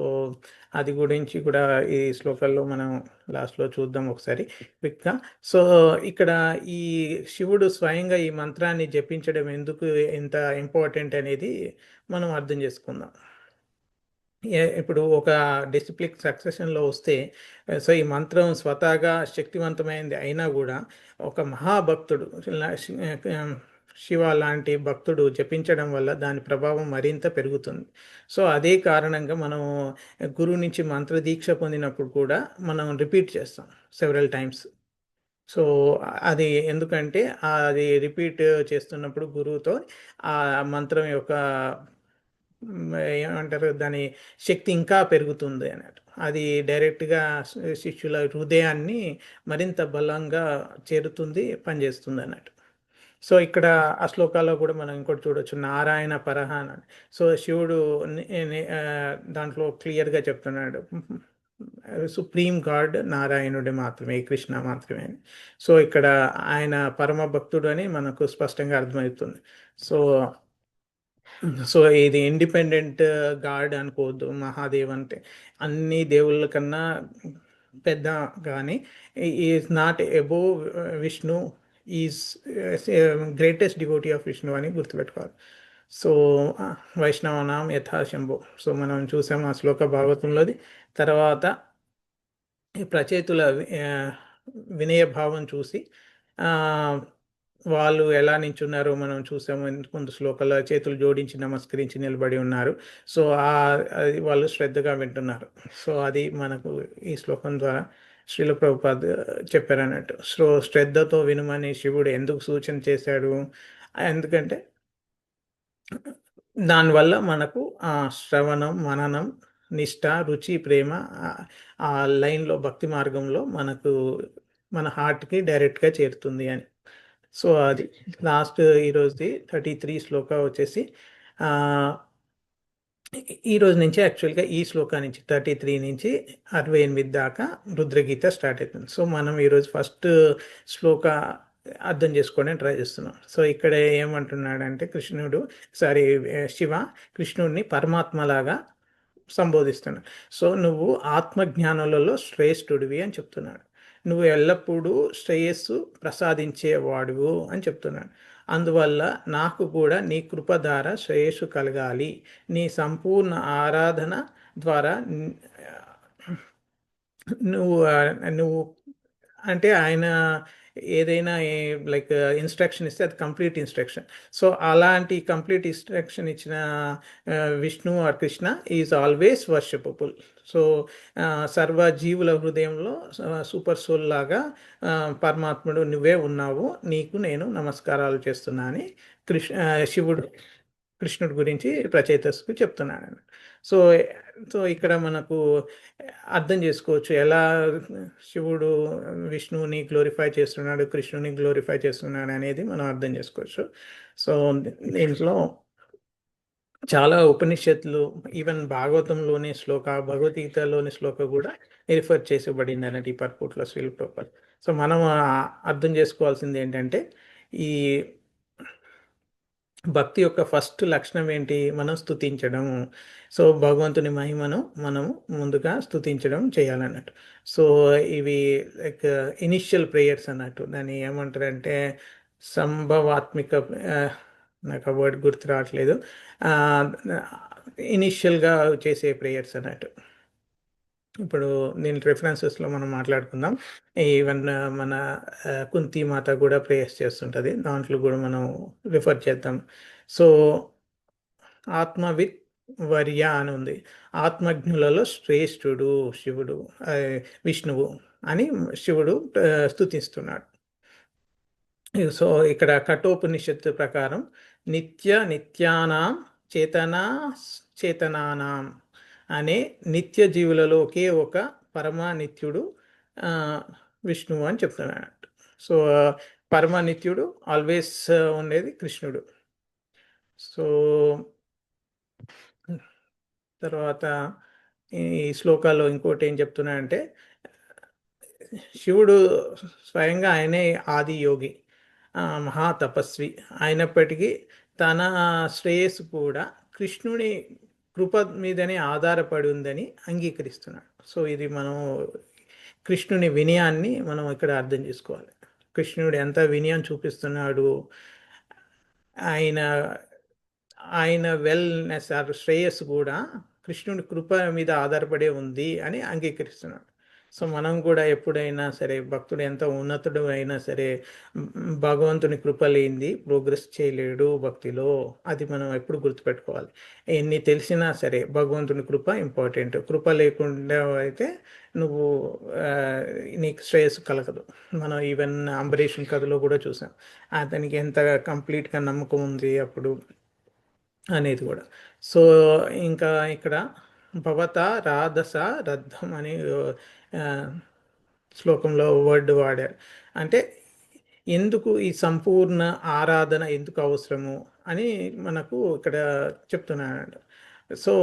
అది గురించి కూడా ఈ శ్లోకాల్లో మనం లాస్ట్లో చూద్దాం ఒకసారి క్విక్గా. సో ఇక్కడ ఈ శివుడు స్వయంగా ఈ మంత్రాన్ని జపించడం ఎందుకు ఎంత ఇంపార్టెంట్ అనేది మనం అర్థం చేసుకుందాం. ఇప్పుడు ఒక డిసిప్లిన్ సక్సెషన్లో వస్తే సో ఈ మంత్రం స్వతహాగా శక్తివంతమైనది అయినా కూడా ఒక మహాభక్తుడు శివ లాంటి భక్తుడు జపించడం వల్ల దాని ప్రభావం మరింత పెరుగుతుంది. సో అదే కారణంగా మనం గురువు నుంచి మంత్ర దీక్ష పొందినప్పుడు కూడా మనం రిపీట్ చేస్తాం సెవెరల్ టైమ్స్. సో అది ఎందుకంటే అది రిపీట్ చేస్తున్నప్పుడు గురువుతో ఆ మంత్రం యొక్క ఏమంటారు దాని శక్తి ఇంకా పెరుగుతుంది అన్నట్టు. అది డైరెక్ట్గా శిష్యుల హృదయాన్ని మరింత బలంగా చేరుతుంది, పనిచేస్తుంది అన్నట్టు. సో ఇక్కడ ఆ శ్లోకాల్లో కూడా మనం ఇంకోటి చూడొచ్చు, నారాయణ పరహాన్ అని. సో శివుడు దాంట్లో క్లియర్గా చెప్తున్నాడు సుప్రీం గాడ్ నారాయణుడే మాత్రమే, కృష్ణ మాత్రమే. సో ఇక్కడ ఆయన పరమ భక్తుడు అని మనకు స్పష్టంగా అర్థమవుతుంది. సో సో ఇది ఇండిపెండెంట్ గాడ్ అనుకోవద్దు. మహాదేవ్ అంటే అన్ని దేవుళ్ళ కన్నా పెద్ద, కానీ is not above Vishnu, is greatest devotee of Vishnu అని గుర్తుపెట్టుకోవాలి. సో వైష్ణవనాం యథాశంభో. సో మనం చూసాం ఆ శ్లోక భాగవతంలోది. తర్వాత ఈ ప్రచేతుల వినయభావం చూసి వాళ్ళు ఎలా నించున్నారో మనం చూసాము. కొంత శ్లోకాల చేతులు జోడించి నమస్కరించి నిలబడి ఉన్నారు. సో వాళ్ళు శ్రద్ధగా వింటున్నారు. సో అది మనకు ఈ శ్లోకం ద్వారా శ్రీల ప్రభుపాద్ చెప్పారన్నట్టు. సో శ్రద్ధతో వినుమని శివుడు ఎందుకు సూచన చేశాడు, ఎందుకంటే దానివల్ల మనకు శ్రవణం, మననం, నిష్ఠ, రుచి, ప్రేమ ఆ లైన్లో భక్తి మార్గంలో మనకు మన హార్ట్కి డైరెక్ట్గా చేరుతుంది అని. సో అది లాస్ట్ ఈరోజుది 33 శ్లోక వచ్చేసి ఆ, ఈ రోజు నుంచి యాక్చువల్గా ఈ శ్లోకా నుంచి 33 నుంచి 68 దాకా రుద్రగీత స్టార్ట్ అవుతుంది. సో మనం ఈరోజు ఫస్ట్ శ్లోక అర్థం చేసుకోవడానికి ట్రై చేస్తున్నాం. సో ఇక్కడ ఏమంటున్నాడంటే కృష్ణుడు సారీ శివ కృష్ణుడిని పరమాత్మలాగా సంబోధిస్తున్నాడు. సో నువ్వు ఆత్మజ్ఞానులలో శ్రేష్ఠుడివి అని చెప్తున్నాడు. నువ్వు ఎల్లప్పుడూ శ్రేయస్సు ప్రసాదించేవాడువు అని చెప్తున్నాడు. అందువల్ల నాకు కూడా నీ కృప ద్వారా శ్రేయస్సు కలగాలి. నీ సంపూర్ణ ఆరాధన ద్వారా నువ్వు నువ్వు అంటే ఆయన ఏదైనా లైక్ ఇన్స్ట్రక్షన్ ఇస్తే అది కంప్లీట్ ఇన్స్ట్రక్షన్. సో అలాంటి కంప్లీట్ ఇన్స్ట్రక్షన్ ఇచ్చిన Vishnu or Krishna is always worshipable. So సర్వ జీవుల హృదయంలో సూపర్ సోల్ లాగా పరమాత్ముడు నువ్వే ఉన్నావు, నీకు నేను నమస్కారాలు చేస్తున్నా అని శివుడు కృష్ణుడి గురించి రచయితస్కు చెప్తున్నాడు. సో సో ఇక్కడ మనకు అర్థం చేసుకోవచ్చు ఎలా శివుడు విష్ణువుని గ్లోరిఫై చేస్తున్నాడు, కృష్ణుని గ్లోరిఫై చేస్తున్నాడు అనేది మనం అర్థం చేసుకోవచ్చు. సో దీంట్లో చాలా ఉపనిషత్తులు ఈవెన్ భాగవతంలోని శ్లోక భగవద్గీతలోని శ్లోక కూడా రిఫర్ చేసబడింది అన్నట్టు ఈ పర్పుట్లో శ్రీల ప్రభుపాద. సో మనం అర్థం చేసుకోవాల్సింది ఏంటంటే ఈ భక్తి యొక్క ఫస్ట్ లక్షణం ఏంటి? మనం స్తుతించడం. సో భగవంతుని మహిమను మనం ముందుగా స్తుతించడం చేయాలన్నట్టు. సో ఇవి లైక్ ఇనిషియల్ ప్రేయర్స్ అన్నట్టు. దాన్ని ఏమంటారంటే సంభవాత్మిక నాకు ఆ వర్డ్ గుర్తు రావట్లేదు. ఇనిషియల్గా చేసే ప్రేయర్స్ అన్నట్టు. ఇప్పుడు దీని రెఫరెన్సెస్లో మనం మాట్లాడుకుందాం. ఈవెన్ మన కుంతి మాత కూడా ప్రేయర్స్ చేస్తుంటుంది, దాంట్లో కూడా మనం రిఫర్ చేద్దాం. సో ఆత్మవిత్ వర్య అని ఉంది. ఆత్మజ్ఞులలో శ్రేష్ఠుడు శివుడు విష్ణువు అని శివుడు స్తుతిస్తున్నాడు. సో ఇక్కడ కఠోపనిషత్తు ప్రకారం నిత్యానాం చేతనానాం అనే నిత్య జీవులలో ఒకే ఒక పరమానిత్యుడు విష్ణువు అని చెప్తున్నాడు. సో పరమానిత్యుడు ఆల్వేస్ ఉండేది కృష్ణుడు. సో తర్వాత ఈ శ్లోకాల్లో ఇంకోటి ఏం చెప్తున్నాడంటే శివుడు స్వయంగా ఆయనే ఆది యోగి, మహా తపస్వి అయినప్పటికీ తన శ్రేయస్సు కూడా కృష్ణుని కృప మీదనే ఆధారపడి ఉందని అంగీకరిస్తున్నాడు. సో ఇది మనం కృష్ణుని వినయాన్ని మనం ఇక్కడ అర్థం చేసుకోవాలి. కృష్ణుడు ఎంత వినయం చూపిస్తున్నాడు, ఆయన ఆయన వెల్నెస్ శ్రేయస్సు కూడా కృష్ణుడి కృప మీద ఆధారపడే ఉంది అని అంగీకరిస్తున్నాడు. సో మనం కూడా ఎప్పుడైనా సరే భక్తుడు ఎంత ఉన్నతుడు అయినా సరే భగవంతుని కృప లేనిది ప్రోగ్రెస్ చేయలేడు భక్తిలో. అది మనం ఎప్పుడు గుర్తుపెట్టుకోవాలి. ఎన్ని తెలిసినా సరే భగవంతుని కృప ఇంపార్టెంట్. కృప లేకుండా అయితే నువ్వు నీకు శ్రేయస్సు కలగదు. మనం ఈవెన్ అంబరీషన్ కథలో కూడా చూసాం, అతనికి ఎంత కంప్లీట్గా నమ్మకం ఉంది అప్పుడు అనేది కూడా. సో ఇంకా ఇక్కడ భవత రాధస రద్ధం అని శ్లోకంలో వర్డ్ వాడారు. అంటే ఎందుకు ఈ సంపూర్ణ ఆరాధన ఎందుకు అవసరము అని మనకు ఇక్కడ చెప్తున్నాడు. సో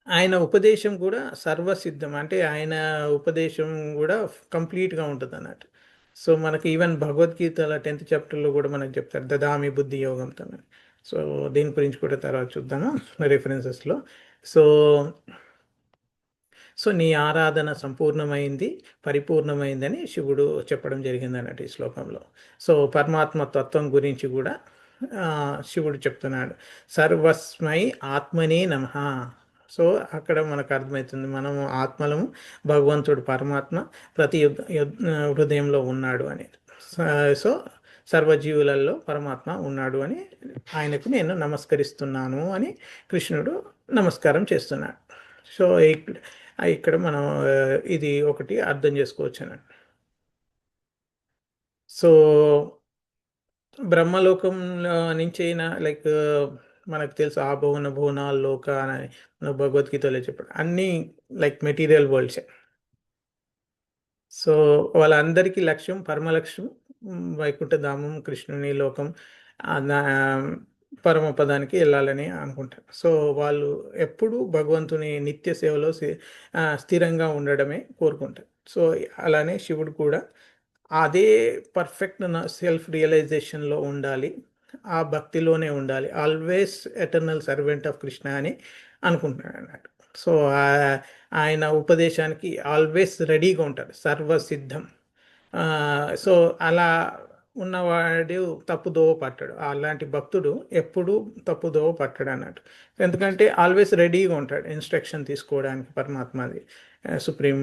ఆయన ఉపదేశం కూడా సర్వసిద్ధం, అంటే ఆయన ఉపదేశం కూడా కంప్లీట్గా ఉంటుంది అన్నట్టు. సో మనకి ఈవెన్ భగవద్గీతల 10th చాప్టర్లో కూడా మనకు చెప్తారు దదామి బుద్ధి యోగంతో. సో దీని గురించి కూడా తర్వాత చూద్దాము రెఫరెన్సెస్లో. సో సో నీ ఆరాధన సంపూర్ణమైంది, పరిపూర్ణమైందని శివుడు చెప్పడం జరిగింది అన్నట్టు ఈ శ్లోకంలో. సో పరమాత్మ తత్వం గురించి కూడా శివుడు చెప్తున్నాడు, సర్వస్మై ఆత్మనే నమః. సో అక్కడ మనకు అర్థమవుతుంది మనము ఆత్మలము, భగవంతుడు పరమాత్మ ప్రతి హృదయంలో ఉన్నాడు అని. సో సర్వజీవులలో పరమాత్మ ఉన్నాడు అని ఆయనకు నేను నమస్కరిస్తున్నాను అని కృష్ణుడు నమస్కారం చేస్తున్నాడు. సో ఇక్కడ మనం ఇది ఒకటి అర్థం చేసుకోవచ్చు అన్నట్టు. సో బ్రహ్మలోకంలో నుంచి అయినా లైక్ మనకు తెలుసు ఆ భువన భువనాలు లోక అని భగవద్గీతలో చెప్పాడు, అన్నీ లైక్ మెటీరియల్ వరల్డ్సే. సో వాళ్ళందరికీ లక్ష్యం పరమ లక్ష్యం వైకుంఠధామం, కృష్ణుని లోకం, పరమపదానికి వెళ్ళాలని అనుకుంటారు. సో వాళ్ళు ఎప్పుడూ భగవంతుని నిత్య సేవలో స్థిరంగా ఉండడమే కోరుకుంటారు. సో అలానే శివుడు కూడా అదే పర్ఫెక్ట్ సెల్ఫ్ రియలైజేషన్లో ఉండాలి, ఆ భక్తిలోనే ఉండాలి, always eternal servant of Krishna అని అనుకుంటున్నాడు అన్నట్టు. సో ఆయన ఉపదేశానికి ఆల్వేస్ రెడీగా ఉంటాడు, సర్వసిద్ధం. సో అలా ఉన్నవాడు తప్పుదోవ పట్టాడు. అలాంటి భక్తుడు ఎప్పుడూ తప్పుదోవ పట్టాడు అన్నట్టు. ఎందుకంటే ఆల్వేస్ రెడీగా ఉంటాడు ఇన్స్ట్రక్షన్ తీసుకోవడానికి పరమాత్మది, సుప్రీం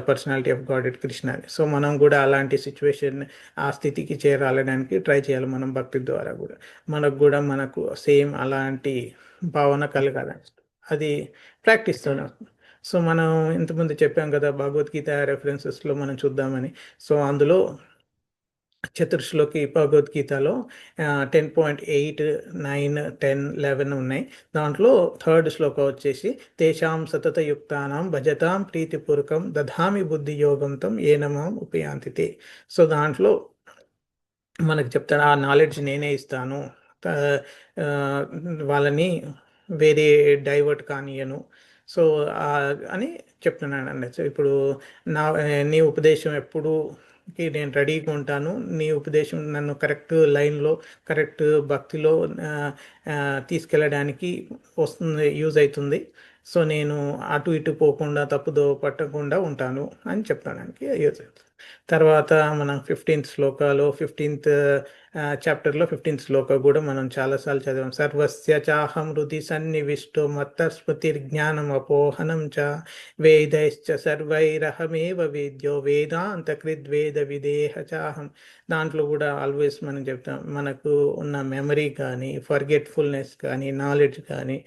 పర్సనాలిటీ ఆఫ్ గాడ్ కృష్ణని. సో మనం కూడా అలాంటి సిచ్యువేషన్, ఆ స్థితికి చేరాలడానికి ట్రై చేయాలి మనం భక్తి ద్వారా కూడా. మనకు సేమ్ అలాంటి భావన కలగాలి. అది ప్రాక్టీస్తున్నాం. సో మనం ఇంతకుముందు చెప్పాం కదా, భగవద్గీత రెఫరెన్సెస్లో మనం చూద్దామని. సో అందులో చతుర్శ్లోకి భగవద్గీతలో 10.8, 9, 10, 11 ఉన్నాయి. దాంట్లో థర్డ్ శ్లోక వచ్చేసి తేషాం సతతయుక్తానాం భజతాం ప్రీతిపూర్వకం దధామి బుద్ధి యోగంతం ఏనమాం ఉపయాంతితే. సో దాంట్లో మనకు చెప్తాను, ఆ నాలెడ్జ్ నేనే ఇస్తాను, వాళ్ళని వేరే డైవర్ట్ కానియను. సో అని చెప్తున్నాను అండి. సో ఇప్పుడు నీ ఉపదేశం ఎప్పుడు నేను రెడీగా ఉంటాను, నీ ఉపదేశం నన్ను కరెక్ట్ లైన్లో, కరెక్ట్ భక్తిలో తీసుకెళ్ళడానికి వస్తుంది, యూజ్ అవుతుంది. సో నేను అటు ఇటు పోకుండా, తప్పుదో పట్టకుండా ఉంటాను అని చెప్పడానికి యూజ్ అవుతుంది. తర్వాత మనం 15th శ్లోకాలో 15th చాప్టర్లో 15th శ్లోక కూడా మనం చాలాసార్లు చదివాం. సర్వస్య చాహం హృది సన్నివిష్టో మత్తస్మృతిర్జ్ఞానం అపోహనం చ వేదైశ్చ సర్వైరహమేవ వేద్యో వేదాంతకృద్వేద విదేహ చాహం. దాంట్లో కూడా ఆల్వేస్ మనం చెప్తాం, మనకు ఉన్న మెమరీ కానీ, ఫర్గెట్ఫుల్నెస్ కానీ, నాలెడ్జ్ కానీ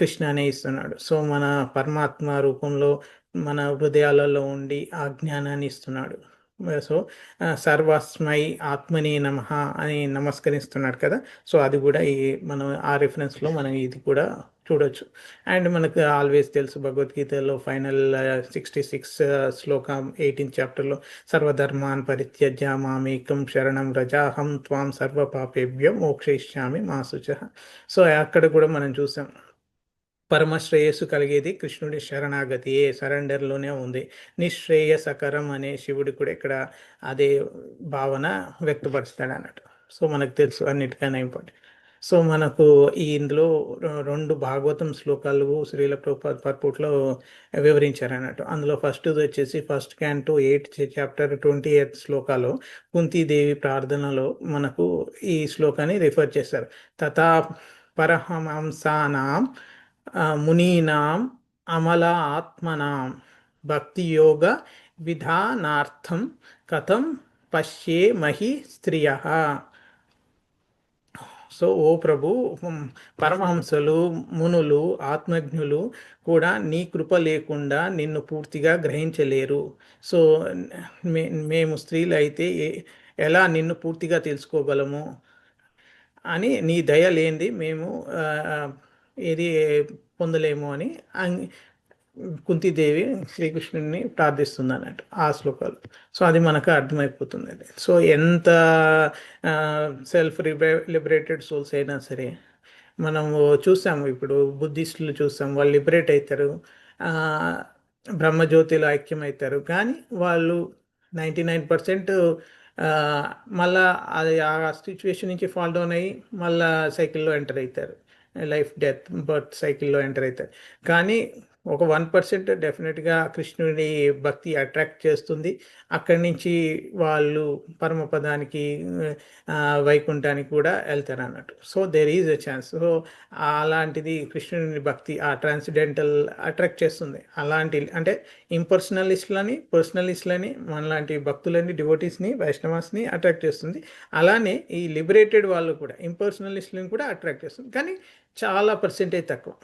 కృష్ణనే ఇస్తున్నాడు. సో మన పరమాత్మ రూపంలో మన హృదయాలలో ఉండి ఆ జ్ఞానాన్ని ఇస్తున్నాడు. సో సర్వస్మై ఆత్మని నమః అని నమస్కరిస్తున్నాడు కదా. సో అది కూడా మనం ఆ రిఫరెన్స్లో మనం ఇది కూడా చూడొచ్చు. అండ్ మనకు ఆల్వేస్ తెలుసు, భగవద్గీతలో ఫైనల్ 66 శ్లోకం 18th చాప్టర్లో సర్వధర్మాన్ పరిత్యజ్య మామేకం శరణం రజాహం త్వాం సర్వ పాపేభ్యో మోక్షయిష్యామి మా శుచః. సో అక్కడ కూడా మనం చూసాం, పరమ శ్రేయస్సు కలిగేది కృష్ణుడి శరణాగతి, సరెండర్లోనే ఉంది. నిశ్రేయసకరం అనే శివుడి కూడా ఇక్కడ అదే భావన వ్యక్తపరుస్తాడు అన్నట్టు. సో మనకు తెలుసు అన్నిటికన్నా ఇంపార్టెంట్. సో మనకు ఇందులో 2 భాగవతం శ్లోకాలు శ్రీల ప్రభుపాద పర్పుట్లో వివరించారు అన్నట్టు. అందులో ఫస్ట్ వచ్చేసి first canto 8th chapter 28th శ్లోకాలో కుంతీదేవి ప్రార్థనలో మనకు ఈ శ్లోకాన్ని రిఫర్ చేశారు. తథా పరమహంసానాం మునీనాం అమల ఆత్మనాం భక్తి యోగ విధానార్థం కథం పశ్యేమహి స్త్రియ. సో ఓ ప్రభు, పరమహంసలు, మునులు, ఆత్మజ్ఞులు కూడా నీ కృప లేకుండా నిన్ను పూర్తిగా గ్రహించలేరు. సో మేము స్త్రీలు అయితే ఎలా నిన్ను పూర్తిగా తెలుసుకోగలము అని, నీ దయ లేనిది మేము ఏది పొందలేము అని కుంతీదేవి శ్రీకృష్ణుడిని ప్రార్థిస్తుంది అన్నట్టు ఆ శ్లోకాలు. సో అది మనకు అర్థమైపోతుంది. సో ఎంత సెల్ఫ్ లిబరేటెడ్ సోల్స్ అయినా సరే, మనము చూసాము, ఇప్పుడు బుద్ధిస్టులు చూసాం, వాళ్ళు లిబరేట్ అవుతారు, బ్రహ్మజ్యోతిలో ఐక్యమవుతారు, కానీ వాళ్ళు 99% మళ్ళా అది ఆ సిచ్యువేషన్ నుంచి ఫాల్ డౌన్ అయ్యి మళ్ళా సైకిల్లో ఎంటర్ అవుతారు, లైఫ్ డెత్ బర్త్ సైకిల్లో ఎంటర్ అవుతారు. కానీ ఒక 1% డెఫినెట్గా కృష్ణుడి భక్తి అట్రాక్ట్ చేస్తుంది. అక్కడి నుంచి వాళ్ళు పరమపదానికి, వైకుంఠానికి కూడా వెళ్తారు అన్నట్టు. So there is a chance. So అలాంటిది కృష్ణుని భక్తి ఆ ట్రాన్సిడెంటల్ అట్రాక్ట్ చేస్తుంది. అలాంటి అంటే ఇంపర్సనలిస్ట్లని, పర్సనలిస్ట్లని, మనలాంటి భక్తులని, డివోటీస్ని, వైష్ణవాస్ని అట్రాక్ట్ చేస్తుంది. అలానే ఈ లిబరేటెడ్ వాళ్ళు కూడా ఇంపర్సనలిస్ట్లని కూడా అట్రాక్ట్ చేస్తుంది, కానీ చాలా పర్సెంటేజ్ తక్కువ.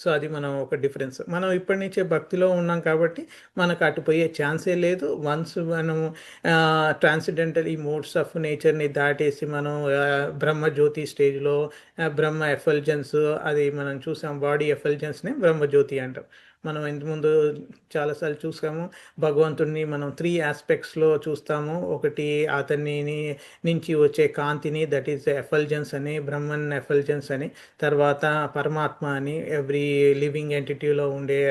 సో అది మనం ఒక డిఫరెన్స్. మనం ఇప్పటి నుంచే భక్తిలో ఉన్నాం కాబట్టి మనకు అటు పోయే ఛాన్సే లేదు. వన్స్ మనం ట్రాన్సిడెంటల్ ఈ మోడ్స్ ఆఫ్ నేచర్ని దాటేసి మనం బ్రహ్మజ్యోతి స్టేజ్లో, బ్రహ్మ ఎఫల్జెన్స్, అది మనం చూసాం, బాడీ ఎఫల్జెన్స్ని బ్రహ్మజ్యోతి అంటాం. మనం ఇంతకుముందు చాలాసార్లు చూసాము. భగవంతుడిని మనం 3 ఆస్పెక్ట్స్లో చూస్తాము. ఒకటి అతన్ని నుంచి వచ్చే కాంతిని, దట్ ఈస్ ఎఫల్జెన్స్ అని, బ్రహ్మన్ ఎఫల్జెన్స్ అని, తర్వాత పరమాత్మ అని, ఎవ్రీ లివింగ్ ఎంటిటీలో ఉండే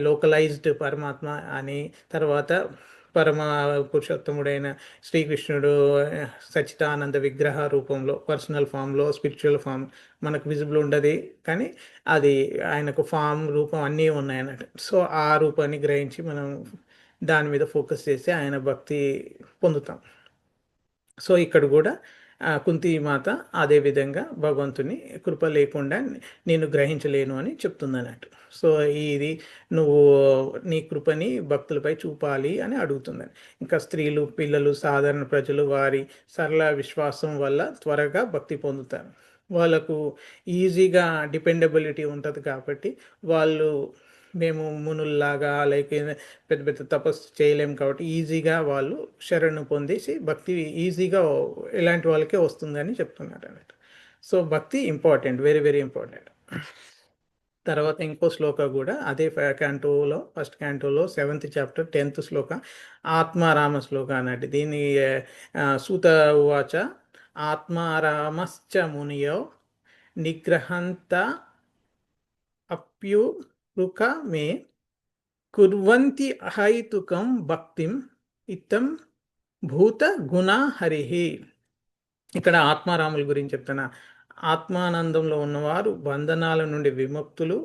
లోకలైజ్డ్ పరమాత్మ అని, తర్వాత పరమ పురుషోత్తముడైన శ్రీకృష్ణుడు సచ్చిదానంద విగ్రహ రూపంలో, పర్సనల్ ఫామ్లో, స్పిరిచువల్ ఫామ్ మనకు విజిబుల్ ఉండదు, కానీ అది ఆయనకు ఫామ్ రూపం అన్నీ ఉన్నాయన్నట్టు. సో ఆ రూపాన్ని గ్రహించి మనం దాని మీద ఫోకస్ చేసి ఆయన భక్తి పొందుతాం. సో ఇక్కడ కూడా కుంతి మాత అదే విధంగా భగవంతుని కృప లేకుండా నేను గ్రహించలేను అని చెప్తుంది అన్నట్టు. సో ఇది నువ్వు నీ కృపని భక్తులపై చూపాలి అని అడుగుతుందని. ఇంకా స్త్రీలు, పిల్లలు, సాధారణ ప్రజలు వారి సరళ విశ్వాసం వల్ల త్వరగా భక్తి పొందుతారు. వాళ్ళకు ఈజీగా డిపెండబిలిటీ ఉంటుంది కాబట్టి వాళ్ళు మేము మునుల్లాగా లైక్ పెద్ద పెద్ద తపస్సు చేయలేము కాబట్టి ఈజీగా వాళ్ళు శరణు పొందేసి భక్తి ఈజీగా ఇలాంటి వాళ్ళకే వస్తుందని చెప్తున్నారు అన్నట్టు. సో భక్తి ఇంపార్టెంట్, వెరీ వెరీ ఇంపార్టెంట్. తర్వాత ఇంకో శ్లోక కూడా అదే క్యాంటోలో, ఫస్ట్ క్యాంటోలో 7th చాప్టర్ 10th శ్లోక, ఆత్మారామ శ్లోక అన్నట్టు. దీన్ని సూత ఉవాచ ఆత్మారామశ్చ మునియో నిగ్రహంత అప్యురుక మే కుర్వంతి అహైతుకం భక్తిం ఇత్తం భూత గుణ హరిహి. ఇక్కడ ఆత్మారాముల గురించి చెప్తున్నా. ఆత్మానందంలో ఉన్నవారు బంధనాల నుండి విముక్తులు.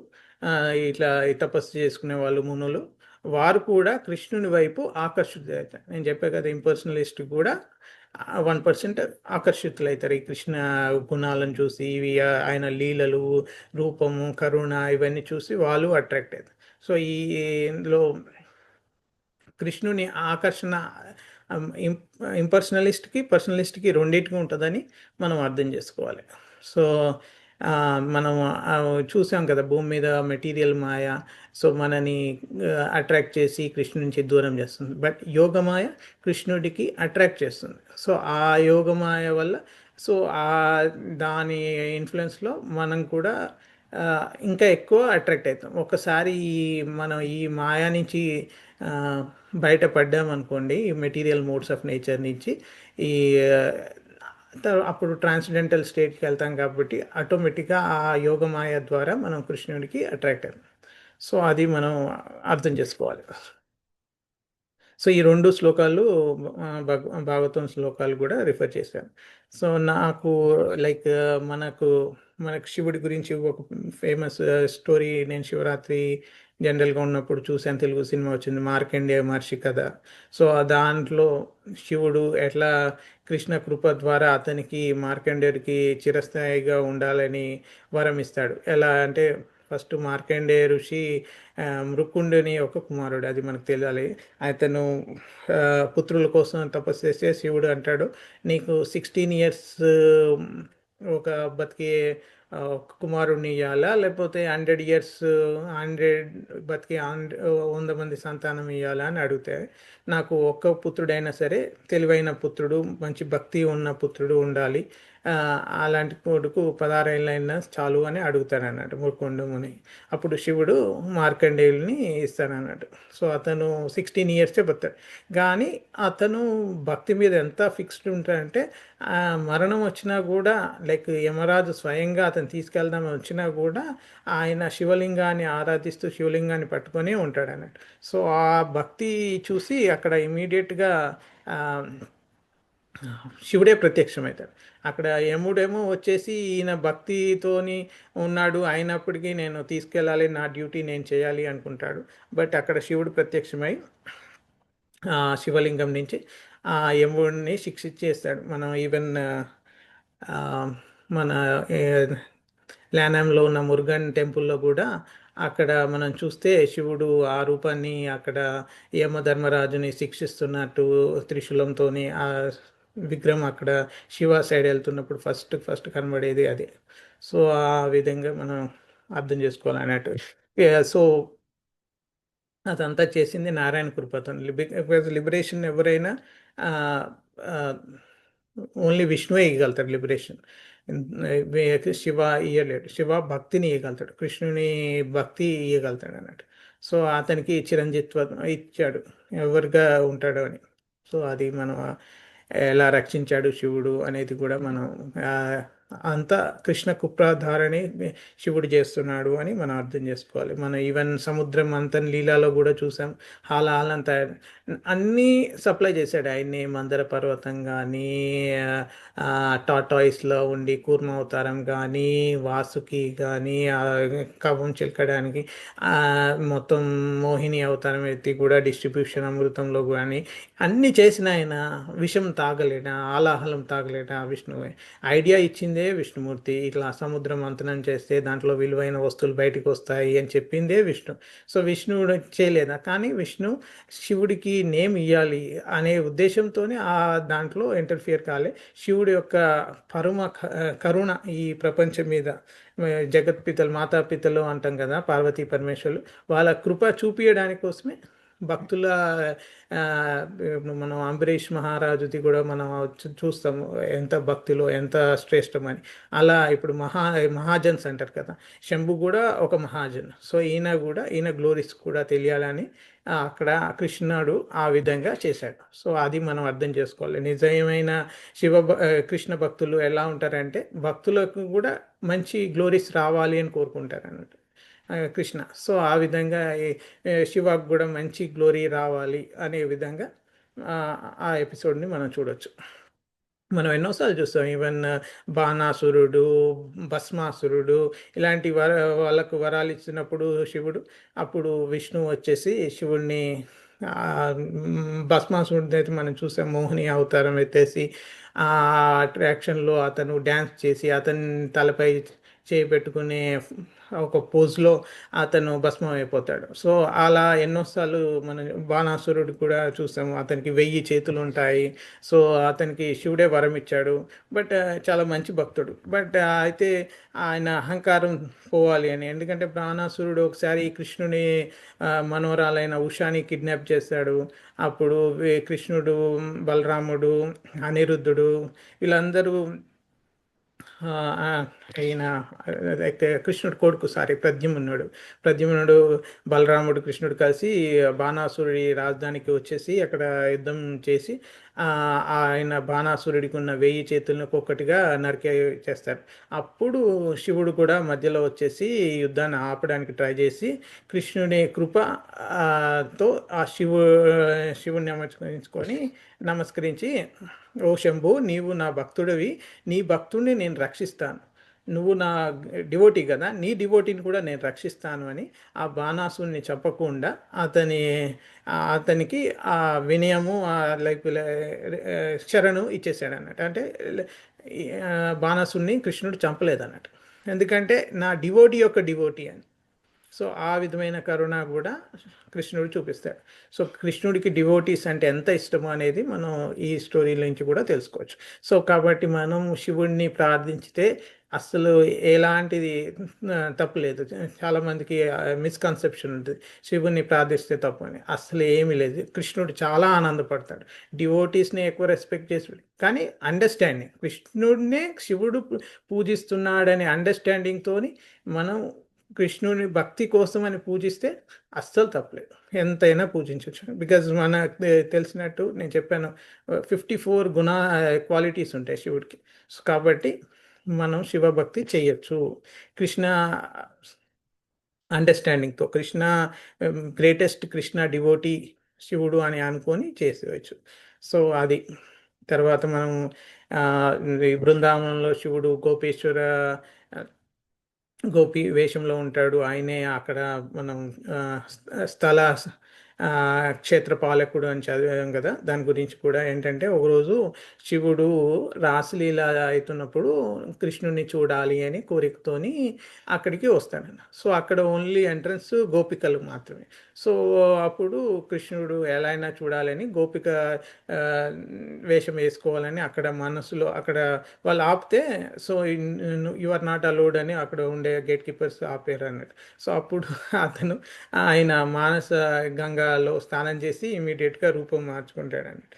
ఇట్లా తపస్సు చేసుకునే వాళ్ళు మునులు, వారు కూడా కృష్ణుని వైపు ఆకర్షితులవుతారు. నేను చెప్పే కదా, ఇంపర్సనలిస్ట్ కూడా 1% ఆకర్షితులవుతారు ఈ కృష్ణ గుణాలను చూసి. ఇవి ఆయన లీలలు, రూపము, కరుణ ఇవన్నీ చూసి వాళ్ళు అట్రాక్ట్ అవుతారు. సో ఈలో కృష్ణుని ఆకర్షణ ఇంపర్సనలిస్ట్కి, పర్సనలిస్ట్కి రెండింటికి ఉంటుందని మనం అర్థం చేసుకోవాలి. సో మనం చూసాం కదా భూమి మీద మెటీరియల్ మాయ సో మనని అట్రాక్ట్ చేసి కృష్ణు నుంచి దూరం చేస్తుంది. బట్ యోగమాయ కృష్ణుడికి అట్రాక్ట్ చేస్తుంది. సో ఆ యోగమాయ వల్ల సో దాని ఇన్ఫ్లుయెన్స్లో మనం కూడా ఇంకా ఎక్కువ అట్రాక్ట్ అవుతాం. ఒకసారి మనం ఈ మాయా నుంచి బయటపడ్డామనుకోండి, ఈ మెటీరియల్ మోడ్స్ ఆఫ్ నేచర్ నుంచి, ఈ అప్పుడు ట్రాన్స్జెండెంటల్ స్టేట్కి వెళ్తాం కాబట్టి ఆటోమేటిక్గా ఆ యోగమాయ ద్వారా మనం కృష్ణుడికి అట్రాక్ట్ అవుతాం. సో అది మనం అర్థం చేసుకోవాలి. సో ఈ 2 శ్లోకాలు భాగవతం శ్లోకాలు కూడా రిఫర్ చేశాను. సో నాకు లైక్ మనకు శివుడి గురించి ఒక ఫేమస్ స్టోరీ నేను శివరాత్రి జనరల్గా ఉన్నప్పుడు చూసాను. తెలుగు సినిమా వచ్చింది, మార్కండేయ మహర్షి కథ. సో దాంట్లో శివుడు ఎట్లా కృష్ణ కృప ద్వారా అతనికి మార్కండేయుడికి చిరస్థాయిగా ఉండాలని వరం ఇస్తాడు. ఎలా అంటే ఫస్ట్ మార్కండేయ ఋషి మృకుండుని ఒక కుమారుడు, అది మనకు తెలియాలి. అతను పుత్రుల కోసం తపస్సు చేస్తే శివుడు అంటాడు, నీకు 16 years ఒక బతికే కుమారుడిని ఇవ్వాలా, లేకపోతే 100 years 100 బతికి 100 మంది సంతానం ఇవ్వాలా అని అడిగితే, నాకు ఒక్క పుత్రుడైనా సరే తెలివైన పుత్రుడు, మంచి భక్తి ఉన్న పుత్రుడు ఉండాలి, అలాంటి కొడుకు 16 ఏళ్ళైనా చాలు అని అడుగుతారన్నట్టు ముకుండముని. అప్పుడు శివుడు మార్కండేయుల్ని ఇస్తానన్నట్టు. సో అతను 16 years బతాడు. కానీ అతను భక్తి మీద ఎంత ఫిక్స్డ్ ఉంటాడంటే మరణం వచ్చినా కూడా లైక్ యమరాజు స్వయంగా అతను తీసుకెళ్దామని వచ్చినా కూడా ఆయన శివలింగాన్ని ఆరాధిస్తూ శివలింగాన్ని పట్టుకొని ఉంటాడు అన్నట్టు. సో ఆ భక్తి చూసి అక్కడ ఇమీడియట్గా శివుడే ప్రత్యక్షమవుతాడు. అక్కడ యముడేమో వచ్చేసి ఈయన భక్తితోని ఉన్నాడు, అయినప్పటికీ నేను తీసుకెళ్ళాలి, నా డ్యూటీ నేను చేయాలి అనుకుంటాడు. బట్ అక్కడ శివుడు ప్రత్యక్షమై శివలింగం నుంచి ఆ యముడిని శిక్షించేస్తాడు. మనం ఈవెన్ మన లానాంలో ఉన్న మురుగన్ టెంపుల్లో కూడా అక్కడ మనం చూస్తే శివుడు ఆ రూపాన్ని అక్కడ యమధర్మరాజుని శిక్షిస్తున్నట్టు త్రిశూలంతో ఆ విగ్రహం అక్కడ శివ సైడ్ వెళ్తున్నప్పుడు ఫస్ట్ కనబడేది అదే. సో ఆ విధంగా మనం అర్థం చేసుకోవాలి అన్నట్టు. సో అదంతా చేసింది నారాయణ కృపతో. లిబరేషన్ ఎవరైనా ఓన్లీ విష్ణువే ఇవ్వగలుగుతాడు లిబరేషన్. శివ ఇయ్యలేడు. శివ భక్తిని ఇవ్వగలుగుతాడు, కృష్ణుని భక్తి ఇవ్వగలుగుతాడు అన్నట్టు. సో అతనికి చిరంజీవిత్వం ఇచ్చాడు, ఎవరుగా ఉంటాడు అని. సో అది మనం ఎలా రక్షించాడు శివుడు అనేది కూడా మనం ఆ, అంతా కృష్ణ కుప్రధారని శివుడు చేస్తున్నాడు అని మనం అర్థం చేసుకోవాలి. మనం ఈవెన్ సముద్రం మంతన్ లీలాలో కూడా చూసాం. హాలాహలంతా అన్నీ సప్లై చేశాడు ఆయన్ని. మందర పర్వతం కానీ, టాటాయిస్లో ఉండి కూర్మ అవతారం కానీ, వాసుకి కానీ, కవం చిలకడానికి ఆ, మొత్తం మోహిని అవతారం ఎత్తి కూడా డిస్ట్రిబ్యూషన్ అమృతంలో కానీ అన్నీ చేసిన ఆయన విషం తాగలేట, ఆలాహలం తాగలేట విష్ణువే. ఐడియా ఇచ్చిందే విష్ణుమూర్తి. ఇట్లా సముద్రం మంతనం చేస్తే దాంట్లో విలువైన వస్తువులు బయటికి వస్తాయి అని చెప్పిందే విష్ణు. సో విష్ణువుడు చేయలేదా, కానీ విష్ణు శివుడికి నేమ్ ఇవ్వాలి అనే ఉద్దేశంతోనే ఆ దాంట్లో ఇంటర్ఫియర్ కాలే. శివుడి యొక్క పరమ కరుణ ఈ ప్రపంచం మీద, జగత్పితలు మాతాపితలు అంటాం కదా, పార్వతీ పరమేశ్వరులు, వాళ్ళ కృప చూపించడానికి కోసమే భక్తుల ఆ, ఇప్పుడు మనం అంబరీష్ మహారాజుది కూడా మనం చూస్తాము ఎంత భక్తిలో ఎంత శ్రేష్టమని. అలా ఇప్పుడు మహాజన్స్ అంటారు కదా, శంభు కూడా ఒక మహాజన్. సో ఈయన గ్లోరీస్ కూడా తెలియాలని అక్కడ కృష్ణుడు ఆ విధంగా చేశాడు. సో అది మనం అర్థం చేసుకోవాలి. నిజమైన కృష్ణ భక్తులు ఎలా ఉంటారంటే భక్తులకు కూడా మంచి గ్లోరీస్ రావాలి అని కోరుకుంటారు అన్నట్టు కృష్ణ. సో ఆ విధంగా శివకు కూడా మంచి గ్లోరీ రావాలి అనే విధంగా ఆ ఆ ఎపిసోడ్ని మనం చూడొచ్చు. మనం ఎన్నోసార్లు చూస్తాం. ఈవెన్ బాణాసురుడు, భస్మాసురుడు ఇలాంటి వాళ్ళకు వరాలు ఇచ్చినప్పుడు శివుడు, అప్పుడు విష్ణువు వచ్చేసి శివుడిని భస్మాసురుడిని అయితే మనం చూసాం, మోహిని అవతారం ఎత్తేసి ఆ అట్రాక్షన్లో అతను డ్యాన్స్ చేసి అతని తలపై చేపెట్టుకునే ఒక పోజ్లో అతను భస్మం అయిపోతాడు. సో అలా ఎన్నోసార్లు మన బాణాసురుడు కూడా చూసాము, అతనికి 1000 చేతులు ఉంటాయి. సో అతనికి శివుడే వరం ఇచ్చాడు. బట్ చాలా మంచి భక్తుడు. బట్ అయితే ఆయన అహంకారం పోవాలి అని, ఎందుకంటే బాణాసురుడు ఒకసారి కృష్ణుని మనవరాలైన ఉషాని కిడ్నాప్ చేశాడు. అప్పుడు కృష్ణుడు, బలరాముడు, అనిరుద్ధుడు వీళ్ళందరూ ఈయన అయితే కృష్ణుడు కొడుకు, ప్రద్యుమ్నుడు, బలరాముడు, కృష్ణుడు కలిసి బాణాసురుడి రాజధానికి వచ్చేసి అక్కడ యుద్ధం చేసి ఆయన బాణాసురుడికి ఉన్న 1000 చేతులను ఒక్కొక్కటిగా నరికే చేస్తారు. అప్పుడు శివుడు కూడా మధ్యలో వచ్చేసి యుద్ధాన్ని ఆపడానికి ట్రై చేసి కృష్ణుని కృప తో ఆ శివుని నమస్కరించి, ఓ శంభు, నీవు నా భక్తుడివి, నీ భక్తుడిని నేను రక్షిస్తాను, నువ్వు నా డివోటీ కదా, నీ డివోటీని కూడా నేను రక్షిస్తాను అని ఆ బాణాసుని చెప్పకుండా అతనికి ఆ వినయము లైక్ శరణు ఇచ్చేసాడు అన్నట్టు. అంటే బాణాసుని కృష్ణుడు చంపలేదన్నట్టు, ఎందుకంటే నా డివోటీ యొక్క డివోటీ అని. సో ఆ విధమైన కరుణ కూడా కృష్ణుడు చూపిస్తాడు. సో కృష్ణుడికి డివోటీస్ అంటే ఎంత ఇష్టమో అనేది మనం ఈ స్టోరీ నుంచి కూడా తెలుసుకోవచ్చు. సో కాబట్టి మనం శివుడిని ప్రార్థించితే అస్సలు ఎలాంటిది తప్పు లేదు. చాలామందికి మిస్కన్సెప్షన్ ఉంటుంది, శివుడిని ప్రార్థిస్తే తప్పు అని. అస్సలు ఏమీ లేదు. కృష్ణుడు చాలా ఆనందపడతాడు. డివోటీస్ని ఎక్కువ రెస్పెక్ట్ చేసి, కానీ అండర్స్టాండింగ్, కృష్ణుడినే శివుడు పూజిస్తున్నాడనే అండర్స్టాండింగ్తోని మనం కృష్ణుని భక్తి కోసం అని పూజిస్తే అస్సలు తప్పలేదు, ఎంతైనా పూజించవచ్చు. బికాజ్ మనకు తెలిసినట్టు నేను చెప్పాను 54 క్వాలిటీస్ ఉంటాయి శివుడికి. సో కాబట్టి మనం శివభక్తి చేయొచ్చు కృష్ణ అండర్స్టాండింగ్తో. గ్రేటెస్ట్ కృష్ణ డివోటీ శివుడు అని అనుకొని చేసేయచ్చు. సో అది తర్వాత మనం బృందావనంలో శివుడు గోపి వేషంలో ఉంటాడు. ఆయనే అక్కడ మనం స్థల క్షేత్రపాలకుడు అని చదివాం కదా, దాని గురించి కూడా ఏంటంటే ఒకరోజు శివుడు రాసలీల అవుతున్నప్పుడు కృష్ణుని చూడాలి అని కోరికతోని అక్కడికి వస్తాడు. సో అక్కడ ఓన్లీ ఎంట్రన్స్ గోపికలు మాత్రమే. సో అప్పుడు కృష్ణుడు ఎలా అయినా చూడాలని గోపిక వేషం వేసుకోవాలని అక్కడ మనసులో అక్కడ వాళ్ళు ఆపితే, so you are not allowed అని అక్కడ ఉండే గేట్ కీపర్స్ ఆపారు అన్నట్టు. సో అప్పుడు అతను ఆయన మానస గంగాలో స్నానం చేసి ఇమీడియట్గా రూపం మార్చుకుంటాడు అన్నట్టు,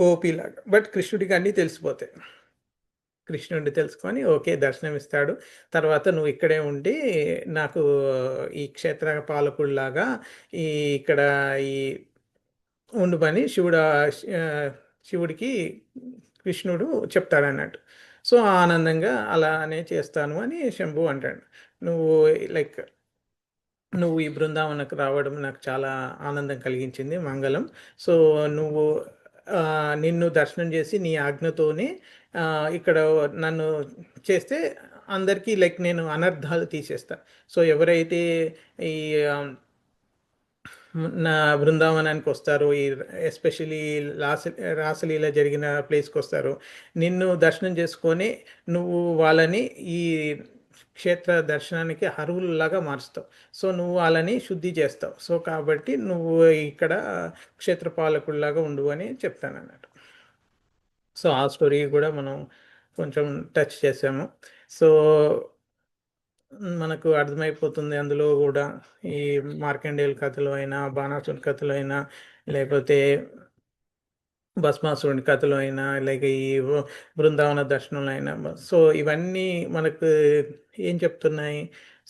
గోపిలాగా. బట్ కృష్ణుడికి అన్నీ తెలిసిపోతాయి. కృష్ణుడిని తెలుసుకొని ఓకే దర్శనం ఇస్తాడు. తర్వాత నువ్వు ఇక్కడే ఉండి నాకు ఈ క్షేత్ర పాలకుడిలాగా ఈ ఇక్కడ ఈ ఉండుమని శివుడికి కృష్ణుడు చెప్తాడన్నట్టు. సో ఆనందంగా అలానే చేస్తాను అని శంభు అంటాడు. నువ్వు లైక్ నువ్వు ఈ బృందావనకు రావడం నాకు చాలా ఆనందం కలిగించింది, మంగళం. సో నువ్వు నిన్ను దర్శనం చేసి నీ ఆజ్ఞతోనే ఇక్కడ నన్ను చేస్తే అందరికీ లైక్ నేను అనర్థాలు తీసేస్తా. సో ఎవరైతే ఈ నా బృందావనానికి వస్తారు, ఈ ఎస్పెషలీ రాసలీల జరిగిన ప్లేస్కి వస్తారు, నిన్ను దర్శనం చేసుకొని నువ్వు వాళ్ళని ఈ క్షేత్ర దర్శనానికి అర్హులలాగా మారుస్తావు. సో నువ్వు వాళ్ళని శుద్ధి చేస్తావు. సో కాబట్టి నువ్వు ఇక్కడ క్షేత్రపాలకుడిలాగా ఉండు అని చెప్తాను అన్నట్టు. సో ఆ స్టోరీ కూడా మనం కొంచెం టచ్ చేసాము. సో మనకు అర్థమైపోతుంది అందులో కూడా ఈ మార్కండేయుల కథలు అయినా, బాణాసురుడి కథలు అయినా, లేకపోతే భస్మాసురుడి కథలు అయినా, లైక్ ఈ బృందావన దర్శనంలో అయినా, సో ఇవన్నీ మనకు ఏం చెప్తున్నాయి?